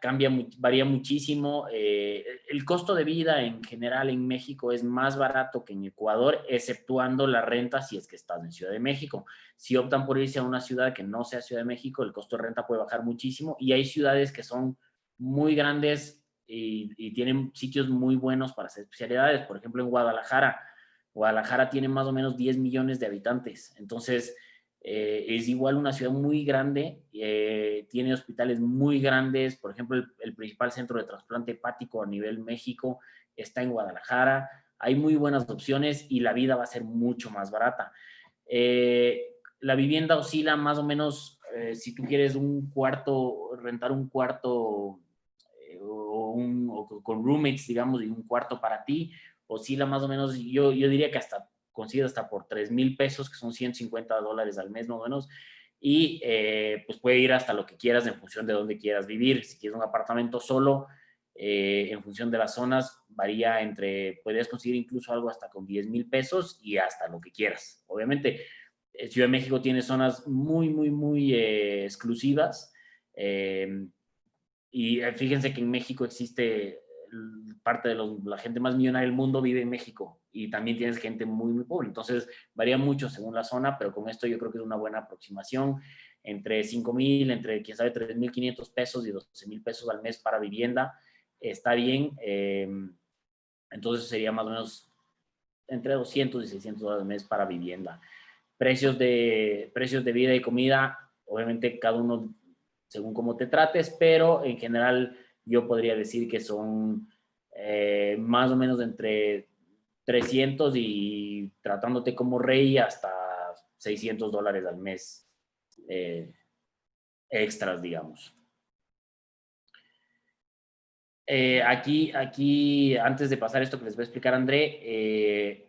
varía muchísimo. El costo de vida en general en México es más barato que en Ecuador, exceptuando la renta si es que estás en Ciudad de México. Si optan por irse a una ciudad que no sea Ciudad de México, el costo de renta puede bajar muchísimo, y hay ciudades que son muy grandes y tienen sitios muy buenos para hacer especialidades. Por ejemplo, en Guadalajara. Guadalajara tiene más o menos 10 millones de habitantes. Entonces, es igual una ciudad muy grande, tiene hospitales muy grandes. Por ejemplo, el principal centro de trasplante hepático a nivel México está en Guadalajara. Hay muy buenas opciones y la vida va a ser mucho más barata. La vivienda oscila más o menos, si tú quieres un cuarto, rentar un cuarto o con roommates, digamos, y un cuarto para ti, oscila más o menos, yo diría que hasta consigues hasta por $3,000, que son $150 al mes más o menos, y pues puede ir hasta lo que quieras en función de dónde quieras vivir. Si quieres un apartamento solo, en función de las zonas, varía puedes conseguir incluso algo hasta con $10,000 y hasta lo que quieras. Obviamente, Ciudad de México tiene zonas muy, muy, muy exclusivas, y fíjense que en México existe parte de la gente más millonaria del mundo vive en México, y también tienes gente muy, muy pobre. Entonces, varía mucho según la zona, pero con esto yo creo que es una buena aproximación. Entre 5,000, entre, quién sabe, $3,500 y $12,000 al mes para vivienda. Está bien. Entonces, sería más o menos entre $200 y $600 al mes para vivienda. Precios de vida y comida, obviamente cada uno según cómo te trates, pero en general yo podría decir que son más o menos entre 300 y tratándote como rey hasta $600 al mes extras, digamos. Aquí, antes de pasar esto que les voy a explicar, André,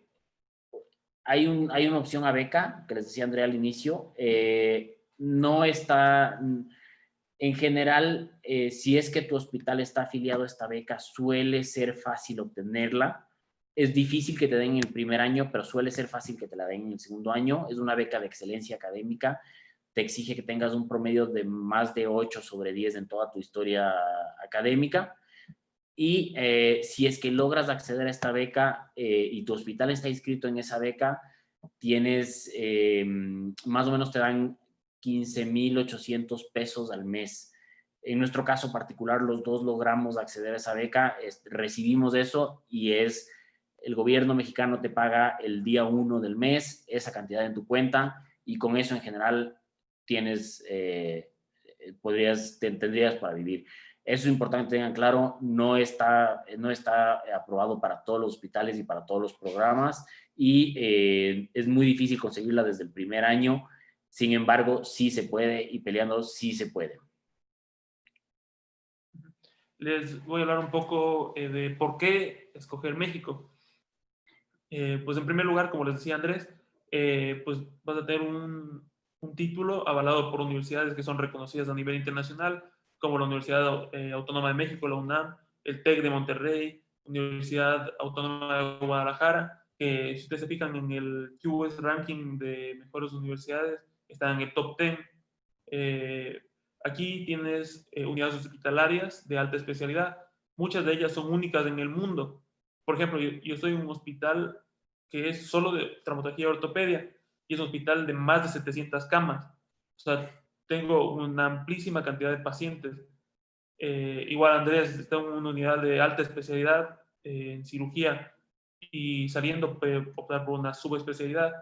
hay una opción a beca, que les decía André al inicio. No está... En general, si es que tu hospital está afiliado a esta beca, suele ser fácil obtenerla. Es difícil que te den en el primer año, pero suele ser fácil que te la den en el segundo año. Es una beca de excelencia académica. Te exige que tengas un promedio de más de 8/10 en toda tu historia académica. Y si es que logras acceder a esta beca y tu hospital está inscrito en esa beca, tienes, más o menos te dan 15,800 pesos al mes. En nuestro caso particular, los dos logramos acceder a esa beca, recibimos eso y el gobierno mexicano te paga el día 1 del mes esa cantidad en tu cuenta y con eso en general tienes, tendrías para vivir. Eso es importante que tengan claro, no está aprobado para todos los hospitales y para todos los programas y es muy difícil conseguirla desde el primer año. Sin embargo, sí se puede y peleando sí se puede. Les voy a hablar un poco de por qué escoger México. Pues en primer lugar, como les decía Andrés, pues vas a tener un título avalado por universidades que son reconocidas a nivel internacional, como la Universidad Autónoma de México, la UNAM, el TEC de Monterrey, Universidad Autónoma de Guadalajara, que si ustedes se fijan en el QS Ranking de mejores universidades, están en el top 10. Aquí tienes unidades hospitalarias de alta especialidad. Muchas de ellas son únicas en el mundo. Por ejemplo, yo estoy en un hospital que es solo de traumatología y ortopedia y es un hospital de más de 700 camas. O sea, tengo una amplísima cantidad de pacientes. Igual Andrés está en una unidad de alta especialidad en cirugía y saliendo puede optar por una subespecialidad.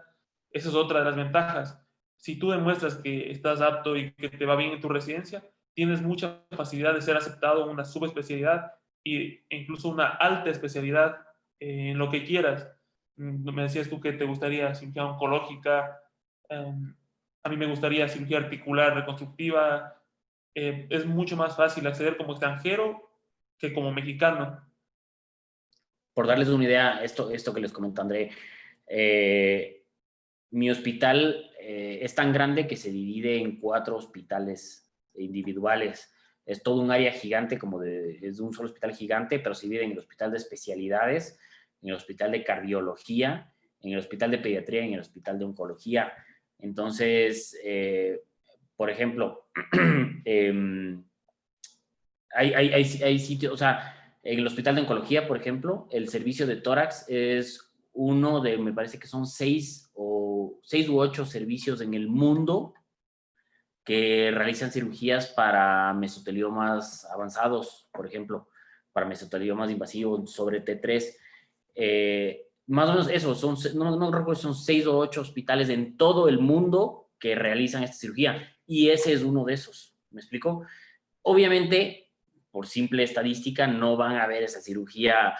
Esa es otra de las ventajas. Si tú demuestras que estás apto y que te va bien en tu residencia, tienes mucha facilidad de ser aceptado en una subespecialidad e incluso una alta especialidad en lo que quieras. Me decías tú que te gustaría cirugía oncológica, a mí me gustaría cirugía articular reconstructiva. Es mucho más fácil acceder como extranjero que como mexicano. Por darles una idea, esto que les comento André, mi hospital es tan grande que se divide en 4 hospitales individuales. Es todo un área gigante, es un solo hospital gigante, pero se divide en el hospital de especialidades, en el hospital de cardiología, en el hospital de pediatría y en el hospital de oncología. Entonces, por ejemplo, hay sitios, o sea, en el hospital de oncología, por ejemplo, el servicio de tórax es uno de, me parece que son 6 u 8 servicios en el mundo que realizan cirugías para mesoteliomas avanzados, por ejemplo, para mesoteliomas invasivos sobre T3. Más o menos eso, no recuerdo si son 6 o 8 hospitales en todo el mundo que realizan esta cirugía y ese es uno de esos, ¿me explico? Obviamente, por simple estadística, no van a ver esa cirugía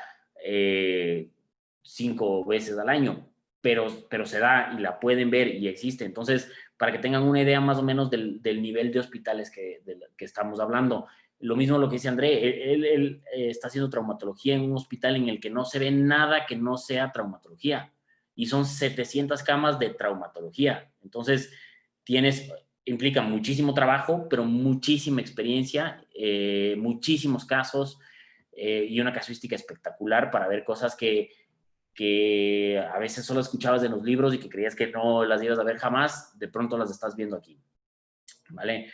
5 veces al año, pero se da y la pueden ver y existe. Entonces, para que tengan una idea más o menos del nivel de hospitales que estamos hablando. Lo mismo lo que dice André, él está haciendo traumatología en un hospital en el que no se ve nada que no sea traumatología. Y son 700 camas de traumatología. Entonces, implica muchísimo trabajo, pero muchísima experiencia, muchísimos casos y una casuística espectacular para ver cosas que a veces solo escuchabas en los libros y que creías que no las ibas a ver jamás, de pronto las estás viendo aquí, ¿vale?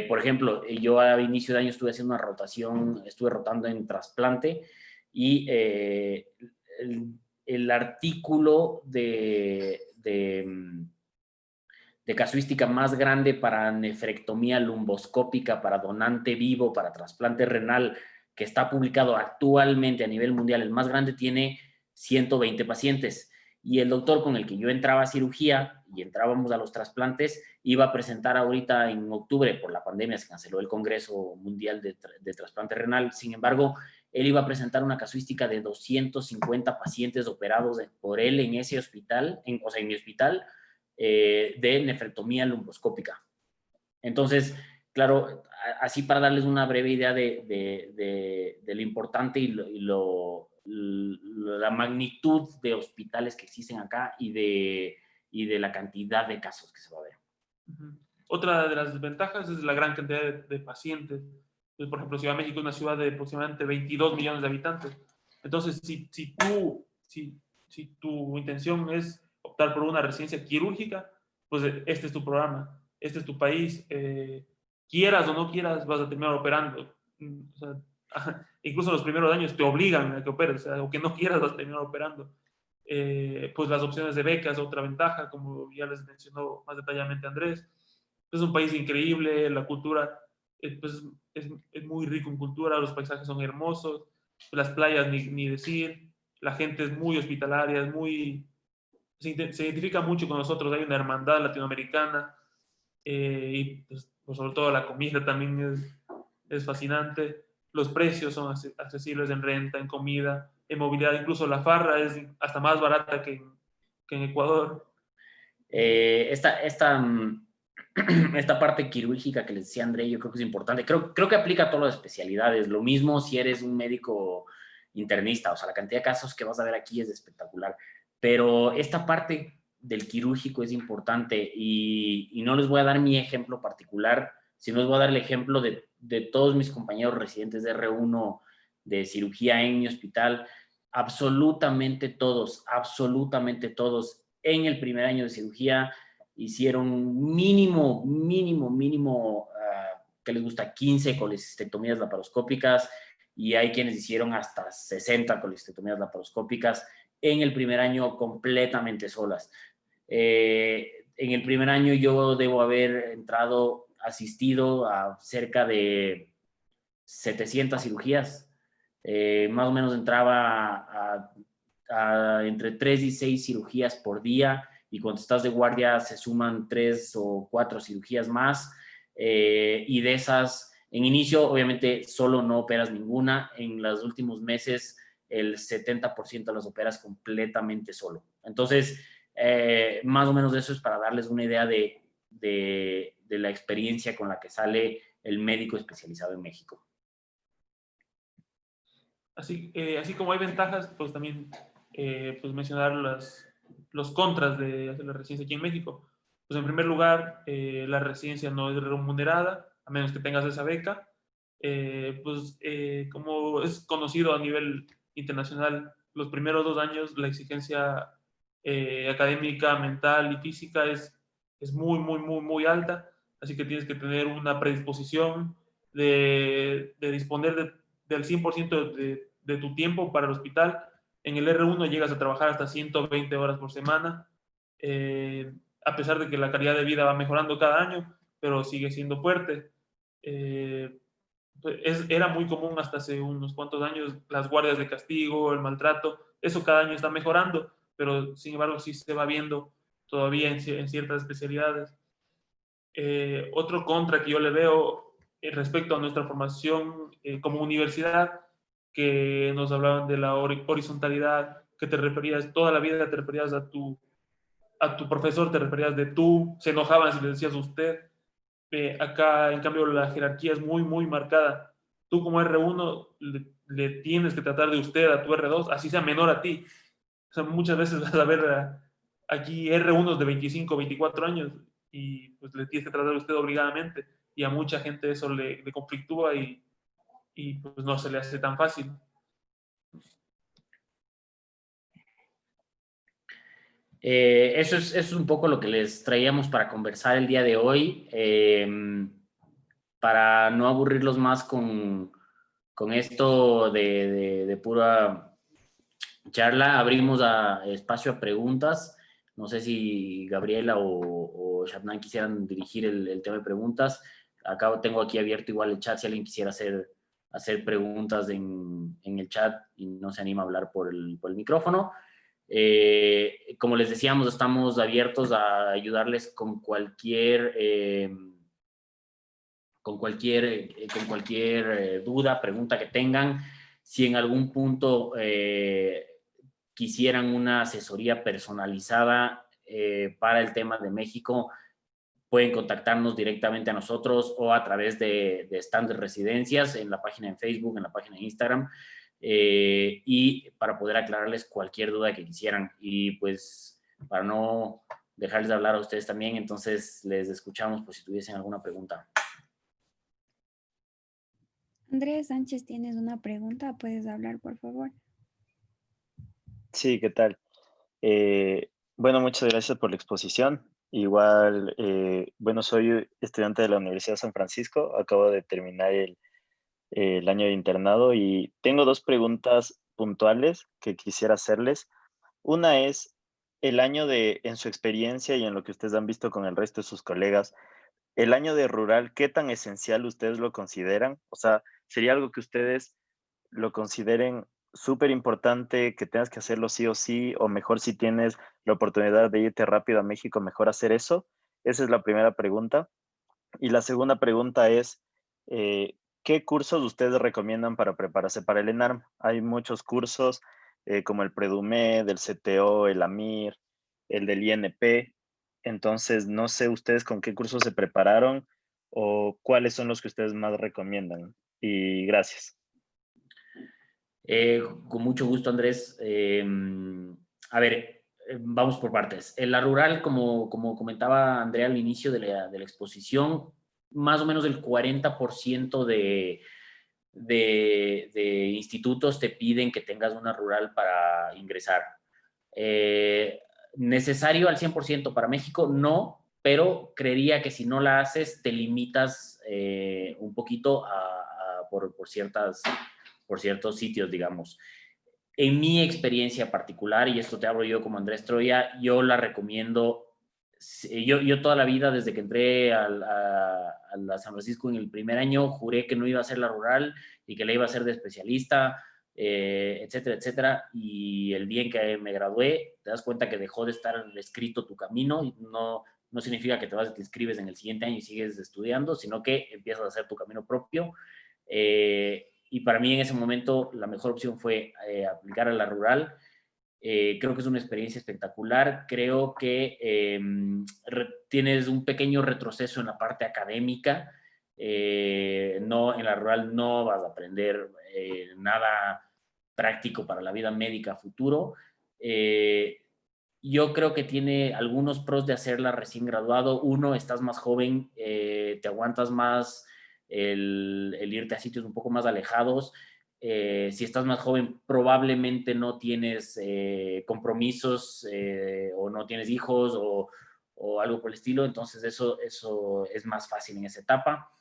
Por ejemplo, yo a inicio de año estuve haciendo una rotación, estuve rotando en trasplante y el artículo de casuística más grande para nefrectomía lumboscópica, para donante vivo, para trasplante renal, que está publicado actualmente a nivel mundial, el más grande tiene 120 pacientes. Y el doctor con el que yo entraba a cirugía y entrábamos a los trasplantes iba a presentar ahorita en octubre, por la pandemia se canceló el Congreso Mundial de Trasplante Renal. Sin embargo, él iba a presentar una casuística de 250 pacientes operados por él en ese hospital, o sea, en mi hospital, de nefrectomía lumboscópica. Entonces, claro, así para darles una breve idea de lo importante y la magnitud de hospitales que existen acá y de la cantidad de casos que se va a ver. Otra de las desventajas es la gran cantidad de pacientes. Entonces, por ejemplo, Ciudad de México es una ciudad de aproximadamente 22 millones de habitantes. Entonces, si tu intención es optar por una residencia quirúrgica, pues este es tu programa, este es tu país. Quieras o no quieras, vas a terminar operando. O sea, incluso los primeros años te obligan a que operes, o sea, aunque no quieras vas a terminar operando. Pues las opciones de becas, otra ventaja, como ya les mencionó más detalladamente Andrés. Es un país increíble, la cultura pues, es muy rico en cultura, los paisajes son hermosos, las playas ni decir, la gente es muy hospitalaria, se identifica mucho con nosotros, hay una hermandad latinoamericana, y pues sobre todo la comida también es fascinante, los precios son accesibles en renta, en comida, en movilidad, incluso la farra es hasta más barata que en Ecuador. Esta parte quirúrgica que les decía André, yo creo que es importante. Creo que aplica a todas las especialidades. Lo mismo si eres un médico internista, o sea, la cantidad de casos que vas a ver aquí es espectacular. Pero esta parte del quirúrgico es importante y no les voy a dar mi ejemplo particular, sino les voy a dar el ejemplo de todos mis compañeros residentes de R1 de cirugía en mi hospital. Absolutamente todos en el primer año de cirugía hicieron mínimo, que les gusta 15 colecistectomías laparoscópicas y hay quienes hicieron hasta 60 colecistectomías laparoscópicas en el primer año completamente solas. En el primer año yo debo haber asistido a cerca de 700 cirugías. Más o menos entraba a entre 3 y 6 cirugías por día y cuando estás de guardia se suman 3 o 4 cirugías más y de esas, en inicio obviamente solo no operas ninguna, en los últimos meses el 70% las operas completamente solo. Entonces, más o menos eso es para darles una idea de la experiencia con la que sale el médico especializado en México. Así como hay ventajas, pues también pues mencionar los contras de hacer la residencia aquí en México. Pues en primer lugar, la residencia no es remunerada, a menos que tengas esa beca. Como es conocido a nivel internacional, los primeros 2 años la exigencia académica, mental y física es muy alta, así que tienes que tener una predisposición de disponer del 100% de tu tiempo para el hospital. En el R1 llegas a trabajar hasta 120 horas por semana, a pesar de que la calidad de vida va mejorando cada año, pero sigue siendo fuerte. Era muy común hasta hace unos cuantos años las guardias de castigo, el maltrato, eso cada año está mejorando, pero sin embargo sí se va viendo todavía en ciertas especialidades. Otro contra que yo le veo respecto a nuestra formación como universidad, que nos hablaban de la horizontalidad, que te referías, toda la vida te referías a tu profesor, te referías de tú, se enojaban si le decías usted. Acá, en cambio, la jerarquía es muy marcada. Tú como R1 le tienes que tratar de usted a tu R2, así sea menor a ti. O sea, muchas veces vas a ver aquí R1 de 25, 24 años y pues le tienes que tratar de usted obligadamente. Y a mucha gente eso le conflictúa y pues no se le hace tan fácil. Eso es un poco lo que les traíamos para conversar el día de hoy. Para no aburrirlos más con esto de pura charla, abrimos espacio a preguntas. No sé si Gabriela o Shabnan quisieran dirigir el tema de preguntas. Tengo aquí abierto igual el chat si alguien quisiera hacer preguntas en el chat y no se anima a hablar por el micrófono. Como les decíamos, estamos abiertos a ayudarles con cualquier duda, pregunta que tengan. Si en algún punto quisieran una asesoría personalizada para el tema de México, pueden contactarnos directamente a nosotros o a través de Stand de Residencias en la página en Facebook, en la página de Instagram, y para poder aclararles cualquier duda que quisieran. Y pues para no dejarles de hablar a ustedes también, entonces les escuchamos por si tuviesen alguna pregunta. Andrés Sánchez, ¿tienes una pregunta? ¿Puedes hablar, por favor? Sí, ¿qué tal? Bueno, muchas gracias por la exposición. Igual, bueno, soy estudiante de la Universidad de San Francisco. Acabo de terminar el año de internado y tengo dos preguntas puntuales que quisiera hacerles. Una es, el año de, en su experiencia y en lo que ustedes han visto con el resto de sus colegas, el año de rural, ¿qué tan esencial ustedes lo consideran? O sea, ¿sería algo que ustedes lo consideren súper importante, que tengas que hacerlo sí o sí, o mejor si tienes la oportunidad de irte rápido a México, mejor hacer eso? Esa es la primera pregunta. Y la segunda pregunta es, ¿qué cursos ustedes recomiendan para prepararse para el ENARM? Hay muchos cursos como el Predumed, el CTO, el AMIR, el del INP. Entonces, no sé ustedes con qué cursos se prepararon o cuáles son los que ustedes más recomiendan. Y gracias. Con mucho gusto, Andrés. A ver, vamos por partes. En la rural, como comentaba Andrea al inicio de la exposición, más o menos el 40% de institutos te piden que tengas una rural para ingresar. Eh, ¿Necesario al 100% para México? No, pero creería que si no la haces, te limitas un poquito por ciertos sitios, digamos. En mi experiencia particular, y esto te hablo yo como Andrés Troya, yo la recomiendo. Yo toda la vida, desde que entré a San Francisco en el primer año, juré que no iba a hacer la rural y que la iba a hacer de especialista, etcétera, etcétera. Y el día en que me gradué, te das cuenta que dejó de estar escrito tu camino. Y no significa que te vas y te inscribes en el siguiente año y sigues estudiando, sino que empiezas a hacer tu camino propio. Y para mí en ese momento la mejor opción fue aplicar a la rural. Creo que es una experiencia espectacular. Creo que tienes un pequeño retroceso en la parte académica. No, en la rural no vas a aprender nada práctico para la vida médica futuro. Yo creo que tiene algunos pros de hacerla recién graduado. Uno, estás más joven, te aguantas más el irte a sitios un poco más alejados. Si estás más joven, probablemente no tienes compromisos o no tienes hijos o algo por el estilo, entonces eso es más fácil en esa etapa.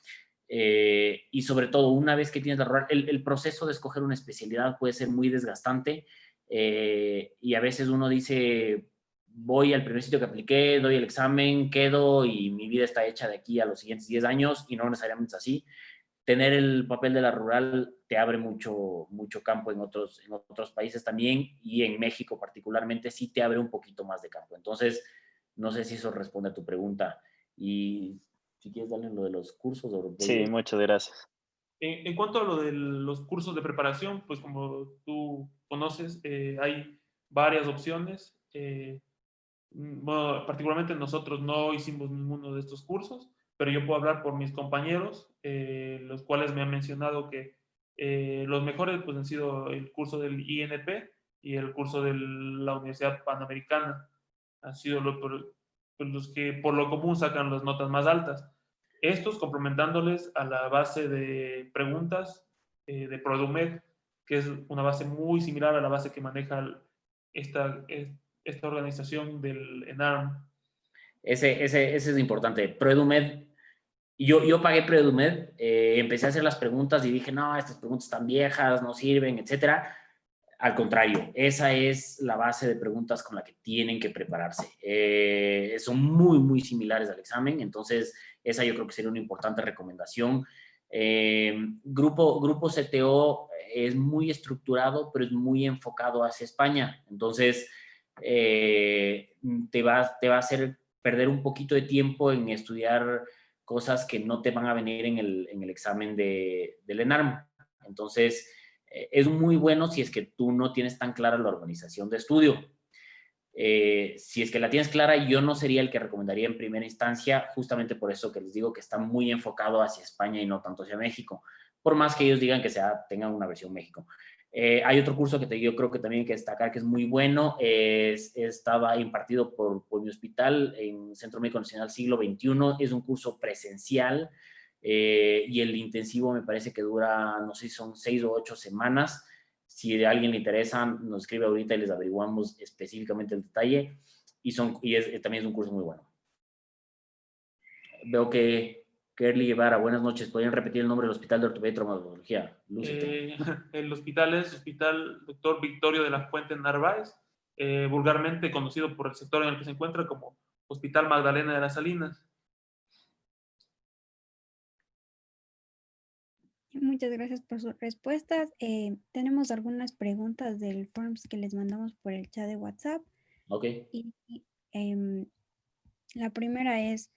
Y sobre todo, una vez que tienes la rural, el proceso de escoger una especialidad puede ser muy desgastante y a veces uno dice, voy al primer sitio que apliqué, doy el examen, quedo y mi vida está hecha de aquí a los siguientes 10 años y no necesariamente es así. Tener el papel de la rural te abre mucho campo en otros países también y en México particularmente sí te abre un poquito más de campo. Entonces, no sé si eso responde a tu pregunta. Y si quieres darle lo de los cursos. Sí, muchas gracias. En cuanto a lo de los cursos de preparación, pues como tú conoces, hay varias opciones. Bueno, particularmente nosotros no hicimos ninguno de estos cursos, pero yo puedo hablar por mis compañeros, los cuales me han mencionado que los mejores pues, han sido el curso del INP y el curso de la Universidad Panamericana. Han sido los que por lo común sacan las notas más altas. Estos complementándoles a la base de preguntas de Produmed, que es una base muy similar a la base que maneja esta organización del ENARM. Ese es importante. ProEdumed, yo pagué ProEdumed, empecé a hacer las preguntas y dije, no, estas preguntas están viejas, no sirven, etcétera. Al contrario, esa es la base de preguntas con la que tienen que prepararse. Son muy similares al examen, entonces esa yo creo que sería una importante recomendación. Grupo CTO es muy estructurado, pero es muy enfocado hacia España. Entonces, te va a hacer perder un poquito de tiempo en estudiar cosas que no te van a venir en el examen del ENARM. Entonces, es muy bueno si es que tú no tienes tan clara la organización de estudio. Si es que la tienes clara, yo no sería el que recomendaría en primera instancia, justamente por eso que les digo que está muy enfocado hacia España y no tanto hacia México, por más que ellos digan que tengan una versión México. Hay otro curso que yo creo que también hay que destacar que es muy bueno, estaba impartido por mi hospital en Centro Médico Nacional Siglo XXI, es un curso presencial y el intensivo me parece que dura, no sé si son 6 o 8 semanas. Si a alguien le interesa, nos escribe ahorita y les averiguamos específicamente el detalle. También es un curso muy bueno. Veo que Kerly Guevara, buenas noches. ¿Podrían repetir el nombre del Hospital de Ortopedia y Traumatología? Lúcete. El hospital es Hospital Dr. Victorio de la Fuente Narváez, vulgarmente conocido por el sector en el que se encuentra como Hospital Magdalena de las Salinas. Muchas gracias por sus respuestas. Tenemos algunas preguntas del forms que les mandamos por el chat de WhatsApp. Ok. Y la primera es,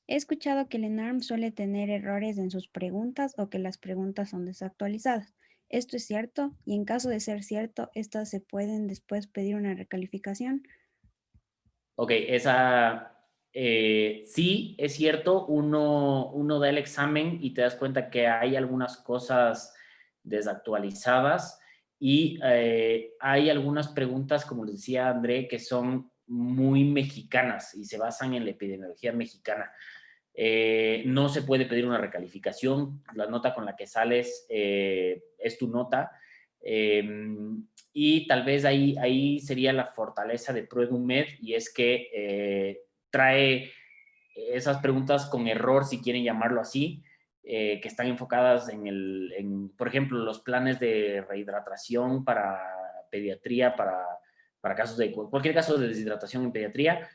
he escuchado que el ENARM suele tener errores en sus preguntas o que las preguntas son desactualizadas. ¿Esto es cierto? Y en caso de ser cierto, ¿estas se pueden después pedir una recalificación? Ok, sí, es cierto, uno da el examen y te das cuenta que hay algunas cosas desactualizadas y hay algunas preguntas, como les decía André, que son muy mexicanas y se basan en la epidemiología mexicana. No se puede pedir una recalificación, la nota con la que sales es tu nota. Y tal vez ahí sería la fortaleza de ProEdumed, y es que trae esas preguntas con error, si quieren llamarlo así, que están enfocadas por ejemplo, los planes de rehidratación para pediatría, para casos cualquier caso de deshidratación en pediatría.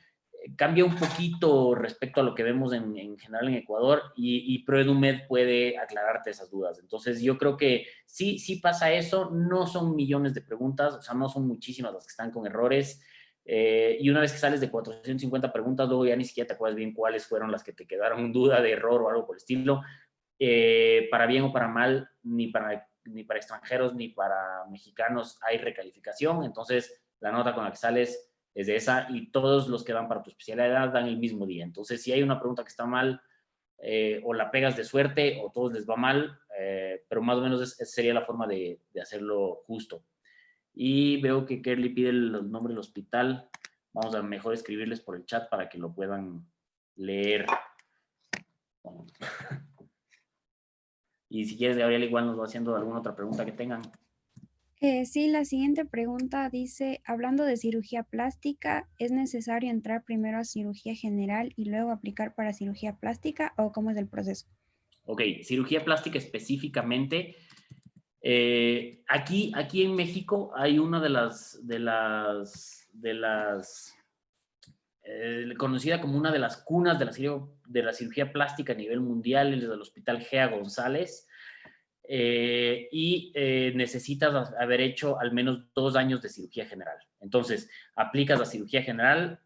Cambia un poquito respecto a lo que vemos en general en Ecuador, y ProEdumed puede aclararte esas dudas. Entonces yo creo que sí pasa eso, no son millones de preguntas, o sea, no son muchísimas las que están con errores, y una vez que sales de 450 preguntas, luego ya ni siquiera te acuerdas bien cuáles fueron las que te quedaron en duda de error o algo por el estilo. Para bien o para mal, ni para extranjeros ni para mexicanos hay recalificación, entonces la nota con la que sales es de esa, y todos los que dan para tu especialidad dan el mismo día. Entonces, si hay una pregunta que está mal, o la pegas de suerte o todos les va mal, pero más o menos esa sería la forma de hacerlo justo. Y veo que Kerly pide el nombre del hospital. Vamos a mejor escribirles por el chat para que lo puedan leer. Bueno. Y si quieres, Gabriel igual nos va haciendo alguna otra pregunta que tengan. Sí, la siguiente pregunta dice, hablando de cirugía plástica, ¿es necesario entrar primero a cirugía general y luego aplicar para cirugía plástica, o cómo es el proceso? Ok, cirugía plástica específicamente. Aquí en México hay una de las conocida como una de las cunas de la cirugía plástica a nivel mundial, es el Hospital Gea González. Necesitas haber hecho al menos 2 años de cirugía general. Entonces, aplicas la cirugía general,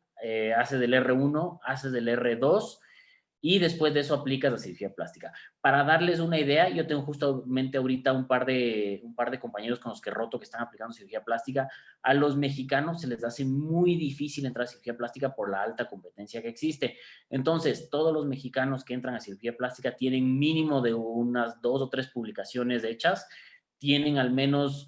haces del R1, haces del R2, y después de eso aplicas la cirugía plástica. Para darles una idea, yo tengo justamente ahorita un par de compañeros con los que roto que están aplicando cirugía plástica. A los mexicanos se les hace muy difícil entrar a cirugía plástica por la alta competencia que existe. Entonces, todos los mexicanos que entran a cirugía plástica tienen mínimo de unas 2 o 3 publicaciones hechas, tienen al menos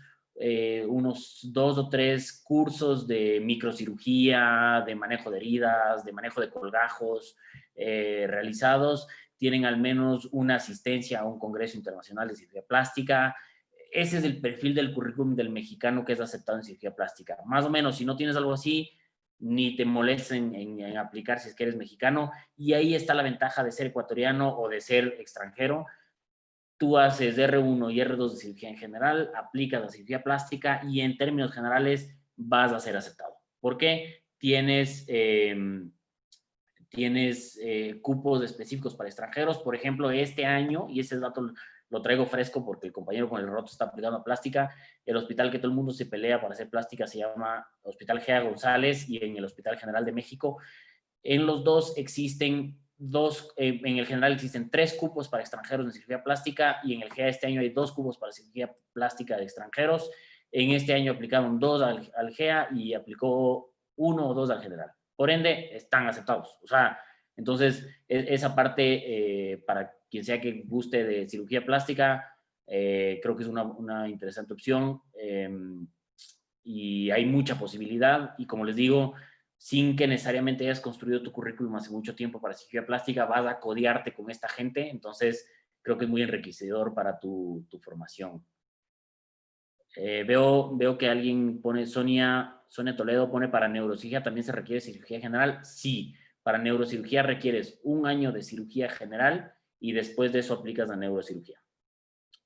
unos 2 o 3 cursos de microcirugía, de manejo de heridas, de manejo de colgajos realizados, tienen al menos una asistencia a un congreso internacional de cirugía plástica. Ese es el perfil del currículum del mexicano que es aceptado en cirugía plástica. Más o menos, si no tienes algo así, ni te molestes en aplicar si es que eres mexicano, y ahí está la ventaja de ser ecuatoriano o de ser extranjero. Tú haces R1 y R2 de cirugía en general, aplicas la cirugía plástica y en términos generales vas a ser aceptado. ¿Por qué? Tienes cupos específicos para extranjeros. Por ejemplo, este año, y ese dato lo traigo fresco porque el compañero con el roto está aplicando plástica, el hospital que todo el mundo se pelea para hacer plástica se llama Hospital Gea González, y en el Hospital General de México. En los dos existen en el general existen 3 cupos para extranjeros en cirugía plástica, y en el GEA este año hay 2 cupos para cirugía plástica de extranjeros. En este año aplicaron 2 al GEA y aplicó 1 o 2 al general. Por ende, están aceptados. O sea, entonces, esa parte, para quien sea que guste de cirugía plástica, creo que es una interesante opción, y hay mucha posibilidad. Y como les digo, sin que necesariamente hayas construido tu currículum hace mucho tiempo para cirugía plástica, vas a codearte con esta gente, entonces creo que es muy enriquecedor para tu formación. Veo que alguien pone, Sonia Toledo pone, para neurocirugía también se requiere cirugía general. Sí, para neurocirugía requieres 1 año de cirugía general y después de eso aplicas la neurocirugía.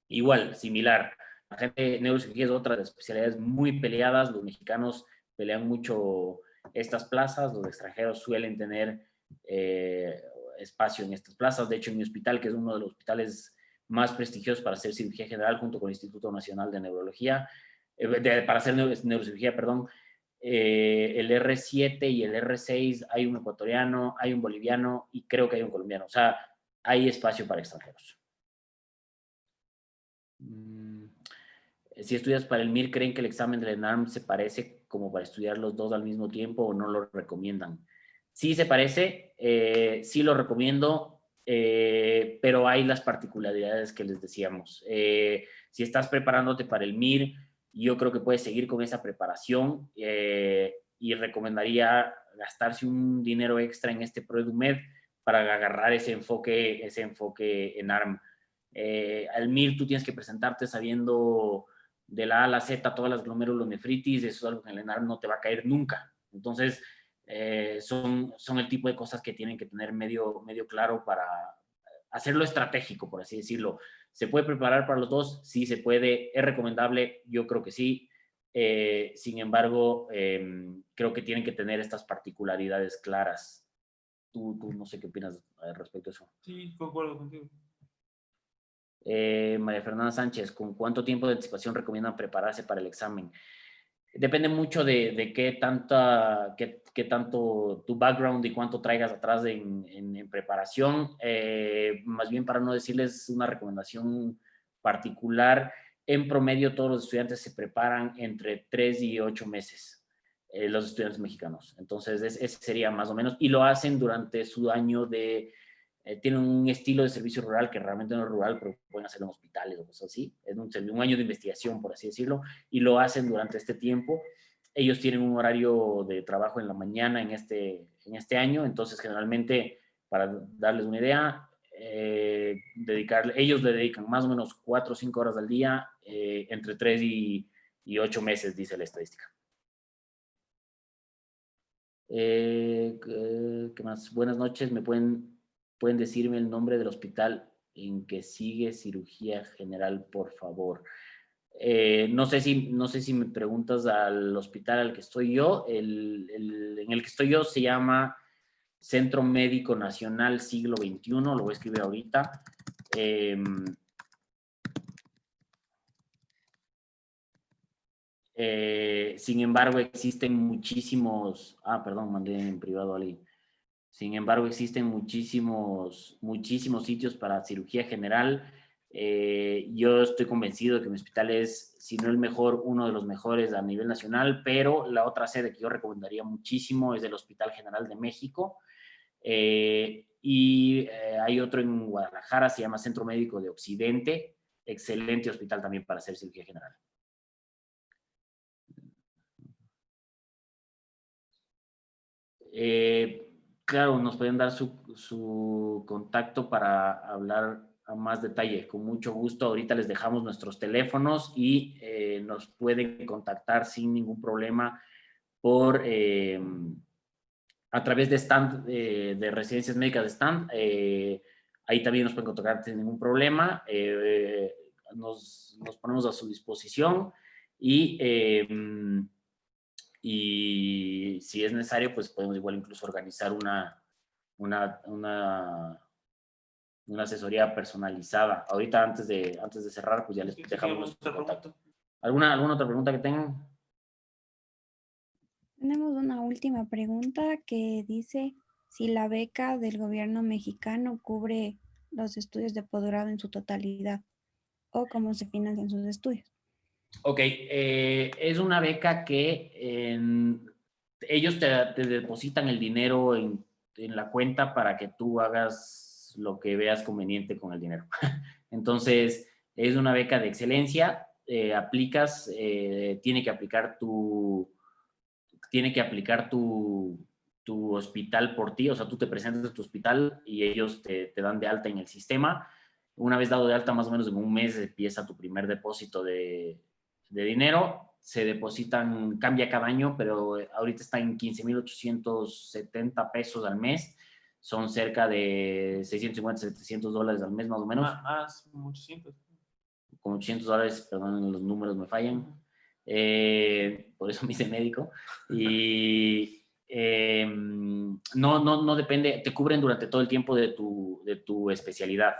Igual, similar. La gente de neurocirugía es otra de las especialidades muy peleadas. Los mexicanos pelean mucho estas plazas. Los extranjeros suelen tener espacio en estas plazas. De hecho, en mi hospital, que es uno de los hospitales más prestigiosos para hacer cirugía general, junto con el Instituto Nacional de Neurología, para hacer neurocirugía, perdón, el R7 y el R6, hay un ecuatoriano, hay un boliviano y creo que hay un colombiano. O sea, hay espacio para extranjeros. Si estudias para el MIR, ¿creen que el examen del ENARM se parece como para estudiar los dos al mismo tiempo o no lo recomiendan? Sí se parece, sí lo recomiendo, pero hay las particularidades que les decíamos. Si estás preparándote para el MIR, yo creo que puedes seguir con esa preparación y recomendaría gastarse un dinero extra en este ProEdumed para agarrar ese enfoque ENARM. Al MIR tú tienes que presentarte sabiendo de la A a la Z todas las glomerulonefritis, eso es algo que en el ENARM no te va a caer nunca. Entonces, son el tipo de cosas que tienen que tener medio claro para hacerlo estratégico, por así decirlo. ¿Se puede preparar para los dos? Sí, se puede. ¿Es recomendable? Yo creo que sí. Sin embargo, creo que tienen que tener estas particularidades claras. Tú no sé qué opinas respecto a eso. Sí, concuerdo contigo. María Fernanda Sánchez, ¿con cuánto tiempo de anticipación recomiendan prepararse para el examen? Depende mucho de qué tanto tu background y cuánto traigas atrás en preparación. Más bien, para no decirles una recomendación particular, en promedio todos los estudiantes se preparan entre 3 y 8 meses, los estudiantes mexicanos. Entonces, ese sería más o menos, y lo hacen durante su año tienen un estilo de servicio rural que realmente no es rural, pero pueden hacerlo en hospitales o cosas así. Es un año de investigación, por así decirlo, y lo hacen durante este tiempo. Ellos tienen un horario de trabajo en la mañana en este año, entonces generalmente, para darles una idea, ellos le dedican más o menos 4 o 5 horas al día, entre 3 y 8 meses, dice la estadística. ¿Qué más? Buenas noches, ¿pueden decirme el nombre del hospital en que sigue cirugía general, por favor? No sé si me preguntas al hospital al que estoy yo. En el que estoy yo se llama Centro Médico Nacional Siglo XXI, lo voy a escribir ahorita. Sin embargo, existen muchísimos... perdón, mandé en privado a alguien. Sin embargo, existen muchísimos sitios para cirugía general. Yo estoy convencido de que mi hospital es, si no el mejor, uno de los mejores a nivel nacional, pero la otra sede que yo recomendaría muchísimo es el Hospital General de México. Hay otro en Guadalajara, se llama Centro Médico de Occidente. Excelente hospital también para hacer cirugía general. Claro, nos pueden dar su contacto para hablar a más detalle. Con mucho gusto, ahorita les dejamos nuestros teléfonos y nos pueden contactar sin ningún problema a través de stand de Residencias Médicas de Stand. Ahí también nos pueden contactar sin ningún problema. Nos ponemos a su disposición y si es necesario, pues podemos igual incluso organizar una asesoría personalizada. Ahorita, antes de cerrar, pues ya les dejamos nuestro contacto. ¿Alguna otra pregunta que tengan? Tenemos una última pregunta que dice si la beca del gobierno mexicano cubre los estudios de posgrado en su totalidad o cómo se financian sus estudios. Ok, es una beca que ellos te depositan el dinero en la cuenta para que tú hagas lo que veas conveniente con el dinero. Entonces, es una beca de excelencia. Aplicas, tiene que aplicar tu hospital por ti. O sea, tú te presentas a tu hospital y ellos te dan de alta en el sistema. Una vez dado de alta, más o menos en un mes empieza tu primer depósito de dinero. Se depositan, cambia cada año, pero ahorita está en 15,870 pesos al mes. son cerca de 650, 700 dólares al mes más o menos. Más, 800. Con 800 dólares, perdón, los números me fallan. Por eso me hice médico. Y no depende, te cubren durante todo el tiempo de tu especialidad.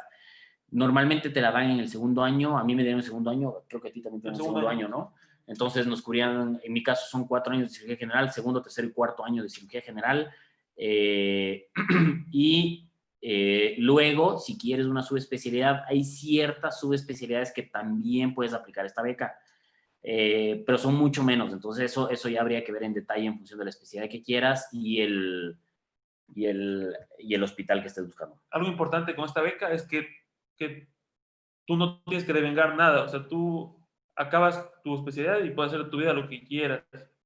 Normalmente te la dan en el segundo año, a mí me dieron el segundo año, creo que a ti también te dan el segundo año, ¿no? Entonces nos cubrían, en mi caso son 4 años de cirugía general, segundo, tercer y cuarto año de cirugía general. Y luego, si quieres una subespecialidad, hay ciertas subespecialidades que también puedes aplicar esta beca, pero son mucho menos. Entonces eso ya habría que ver en detalle en función de la especialidad que quieras y el hospital que estés buscando. Algo importante con esta beca es que tú no tienes que devengar nada. O sea, tú acabas tu especialidad y puedes hacer de tu vida lo que quieras.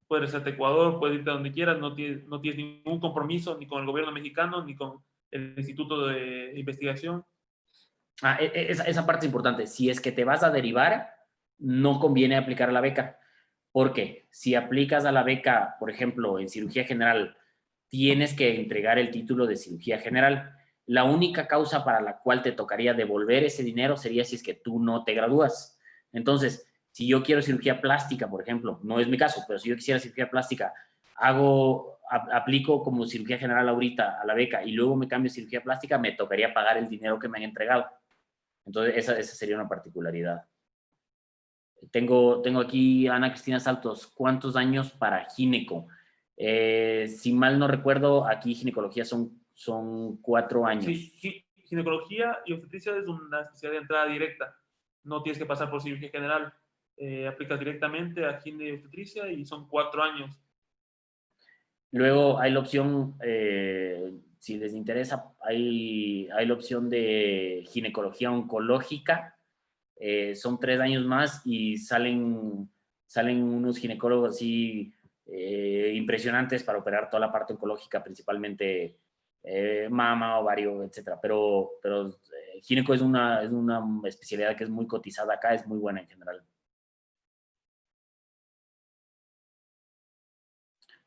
Puedes irte a Ecuador, puedes irte a donde quieras, no tienes ningún compromiso ni con el gobierno mexicano ni con el Instituto de Investigación. Esa parte es importante. Si es que te vas a derivar, no conviene aplicar la beca. Porque si aplicas a la beca, por ejemplo, en cirugía general, tienes que entregar el título de cirugía general. La única causa para la cual te tocaría devolver ese dinero sería si es que tú no te gradúas. Entonces, si yo quiero cirugía plástica, por ejemplo, no es mi caso, pero si yo quisiera cirugía plástica, aplico como cirugía general ahorita a la beca y luego me cambio a cirugía plástica, me tocaría pagar el dinero que me han entregado. Entonces, esa sería una particularidad. Tengo aquí a Ana Cristina Saltos. ¿Cuántos años para gineco? Si mal no recuerdo, aquí ginecología son 4 años. Sí, ginecología y obstetricia es una especialidad de entrada directa. No tienes que pasar por cirugía general. Aplicas directamente a gine y obstetricia y son 4 años. Luego hay la opción, si les interesa, hay la opción de ginecología oncológica. Son 3 años más y salen unos ginecólogos así impresionantes para operar toda la parte oncológica, principalmente mama, ovario, etcétera. Pero gineco es una especialidad que es muy cotizada acá, es muy buena en general.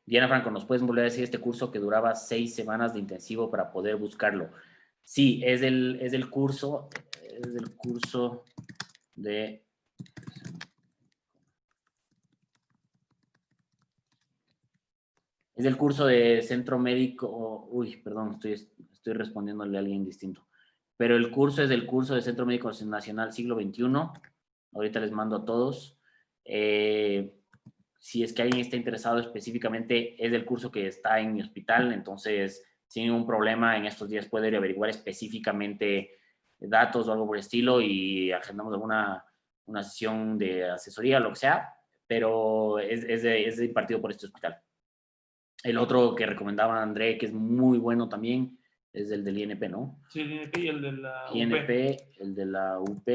Diana Franco, ¿nos puedes volver a decir este curso que duraba 6 semanas de intensivo para poder buscarlo? Sí, es el curso de... Es del curso de centro médico... Uy, perdón, estoy respondiéndole a alguien distinto. Pero el curso es del curso de Centro Médico Nacional Siglo XXI. Ahorita les mando a todos. Si es que alguien está interesado específicamente, es del curso que está en mi hospital. Entonces, sin ningún problema, en estos días puede ir a averiguar específicamente datos o algo por el estilo y agendamos una sesión de asesoría, lo que sea. Pero es impartido por este hospital. El otro que recomendaba André, que es muy bueno también, es el del INP, ¿no? Sí, el INP y el de la INP, UP. el de la UP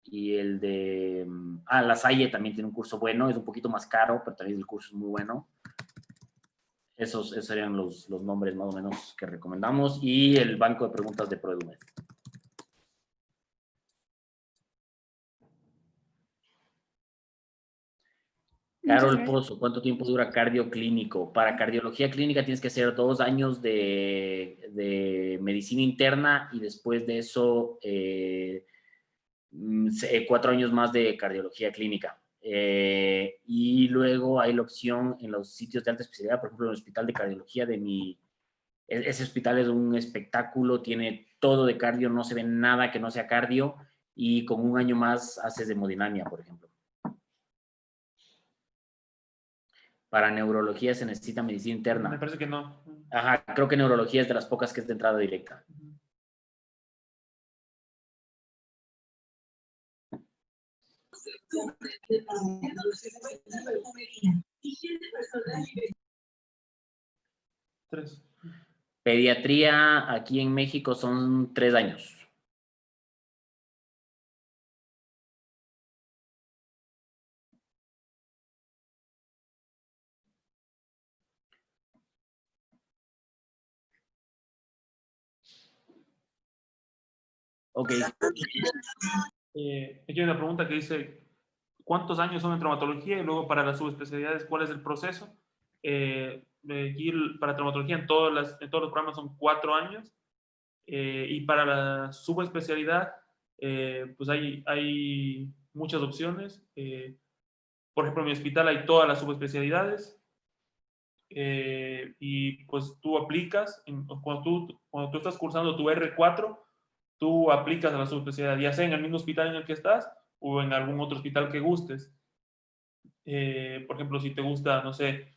y el de... La Salle también tiene un curso bueno, es un poquito más caro, pero también el curso es muy bueno. Esos serían los nombres más o menos que recomendamos. Y el banco de preguntas de ProEdumed. Carol Pozo, ¿cuánto tiempo dura cardio clínico? Para cardiología clínica tienes que hacer 2 años de medicina interna y después de eso 4 años más de cardiología clínica. Y luego hay la opción en los sitios de alta especialidad, por ejemplo, en el hospital de cardiología ese hospital es un espectáculo, tiene todo de cardio, no se ve nada que no sea cardio y con 1 año más haces de hemodinamia, por ejemplo. Para neurología se necesita medicina interna. Me parece que no. Ajá, creo que neurología es de las pocas que es de entrada directa. Tres. Pediatría aquí en México son 3 años. Ok. Aquí hay una pregunta que dice, ¿cuántos años son en traumatología? Y luego para las subespecialidades, ¿cuál es el proceso? para traumatología en todos los programas son 4 años. Y para la subespecialidad, pues hay muchas opciones. Por ejemplo, en mi hospital hay todas las subespecialidades. Y pues tú aplicas, cuando tú estás cursando tu R4, tú aplicas a la subespecialidad, ya sea en el mismo hospital en el que estás o en algún otro hospital que gustes. Por ejemplo, si te gusta, no sé,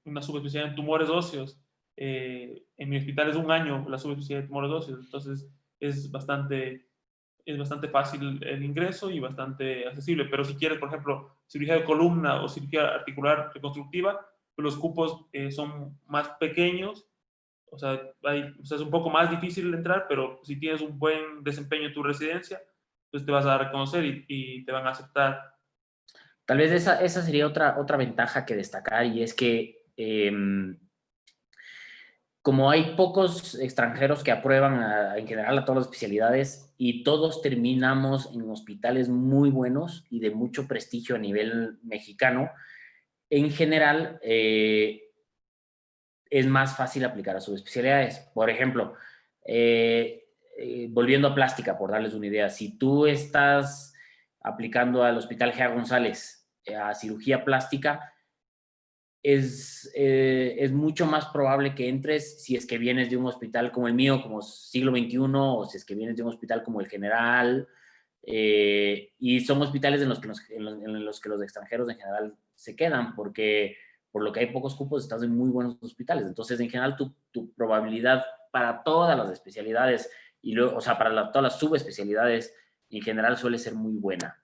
una subespecialidad en tumores óseos, en mi hospital es 1 año la subespecialidad de tumores óseos, entonces es bastante fácil el ingreso y bastante accesible. Pero si quieres, por ejemplo, cirugía de columna o cirugía articular reconstructiva, pues los cupos son más pequeños, o sea, es un poco más difícil de entrar, pero si tienes un buen desempeño en tu residencia, pues te vas a dar a reconocer y te van a aceptar. Tal vez esa sería otra ventaja que destacar, y es que como hay pocos extranjeros que aprueban en general a todas las especialidades y todos terminamos en hospitales muy buenos y de mucho prestigio a nivel mexicano, en general es más fácil aplicar a sus especialidades. Por ejemplo, volviendo a plástica, por darles una idea, si tú estás aplicando al Hospital Gea González a cirugía plástica, es mucho más probable que entres si es que vienes de un hospital como el mío, como Siglo XXI, o si es que vienes de un hospital como el General, y son hospitales en los que los extranjeros en general se quedan, porque por lo que hay pocos cupos estás en muy buenos hospitales. Entonces, en general, tu probabilidad para todas las especialidades, y luego, o sea, para todas las subespecialidades, en general suele ser muy buena.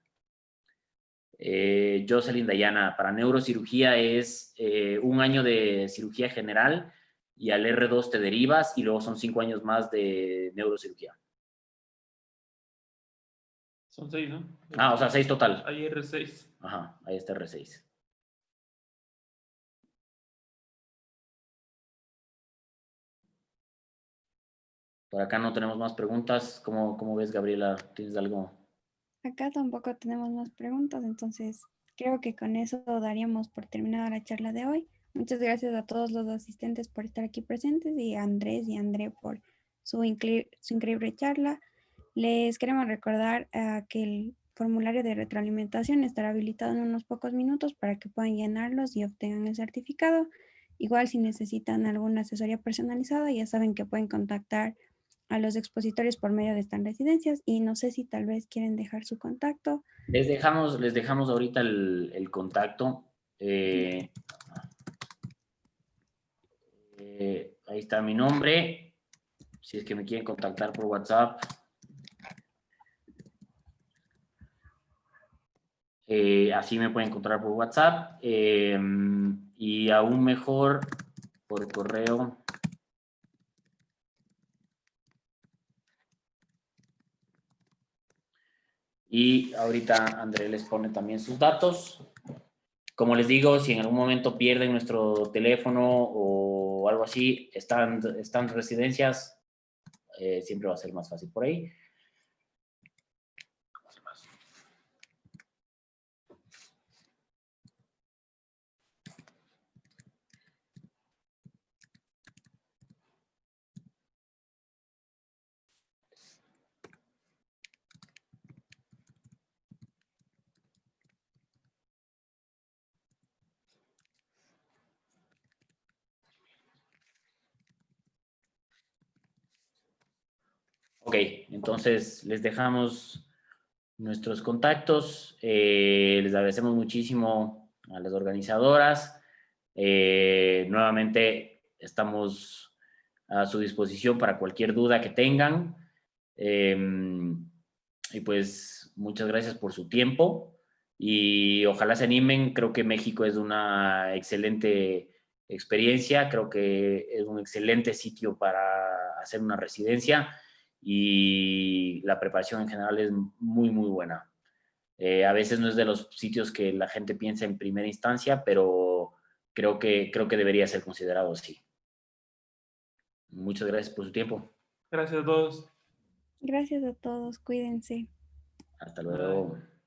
Jocelyn Dayana, para neurocirugía es 1 año de cirugía general y al R2 te derivas y luego son 5 años más de neurocirugía. Son 6, ¿no? O sea, 6 total. Hay R6. Ajá, ahí está R6. Por acá no tenemos más preguntas. ¿Cómo ves, Gabriela? ¿Tienes algo? Acá tampoco tenemos más preguntas, entonces creo que con eso daríamos por terminada la charla de hoy. Muchas gracias a todos los asistentes por estar aquí presentes y a Andrés y a André por su increíble charla. Les queremos recordar que el formulario de retroalimentación estará habilitado en unos pocos minutos para que puedan llenarlos y obtengan el certificado. Igual si necesitan alguna asesoría personalizada, ya saben que pueden contactar a los expositores por medio de estas residencias, y no sé si tal vez quieren dejar su contacto. Les dejamos ahorita el contacto. Ahí está mi nombre. Si es que me quieren contactar por WhatsApp. Así me pueden encontrar por WhatsApp. Y aún mejor por correo. Y ahorita André les pone también sus datos. Como les digo, si en algún momento pierden nuestro teléfono o algo así, están residencias, siempre va a ser más fácil por ahí. Ok, entonces les dejamos nuestros contactos. Les agradecemos muchísimo a las organizadoras. Nuevamente estamos a su disposición para cualquier duda que tengan. Y pues muchas gracias por su tiempo y ojalá se animen. Creo que México es una excelente experiencia, creo que es un excelente sitio para hacer una residencia y la preparación en general es muy, muy buena. A veces no es de los sitios que la gente piensa en primera instancia, pero creo que debería ser considerado así. Muchas gracias por su tiempo. Gracias a todos. Gracias a todos, cuídense. Hasta luego. Bye.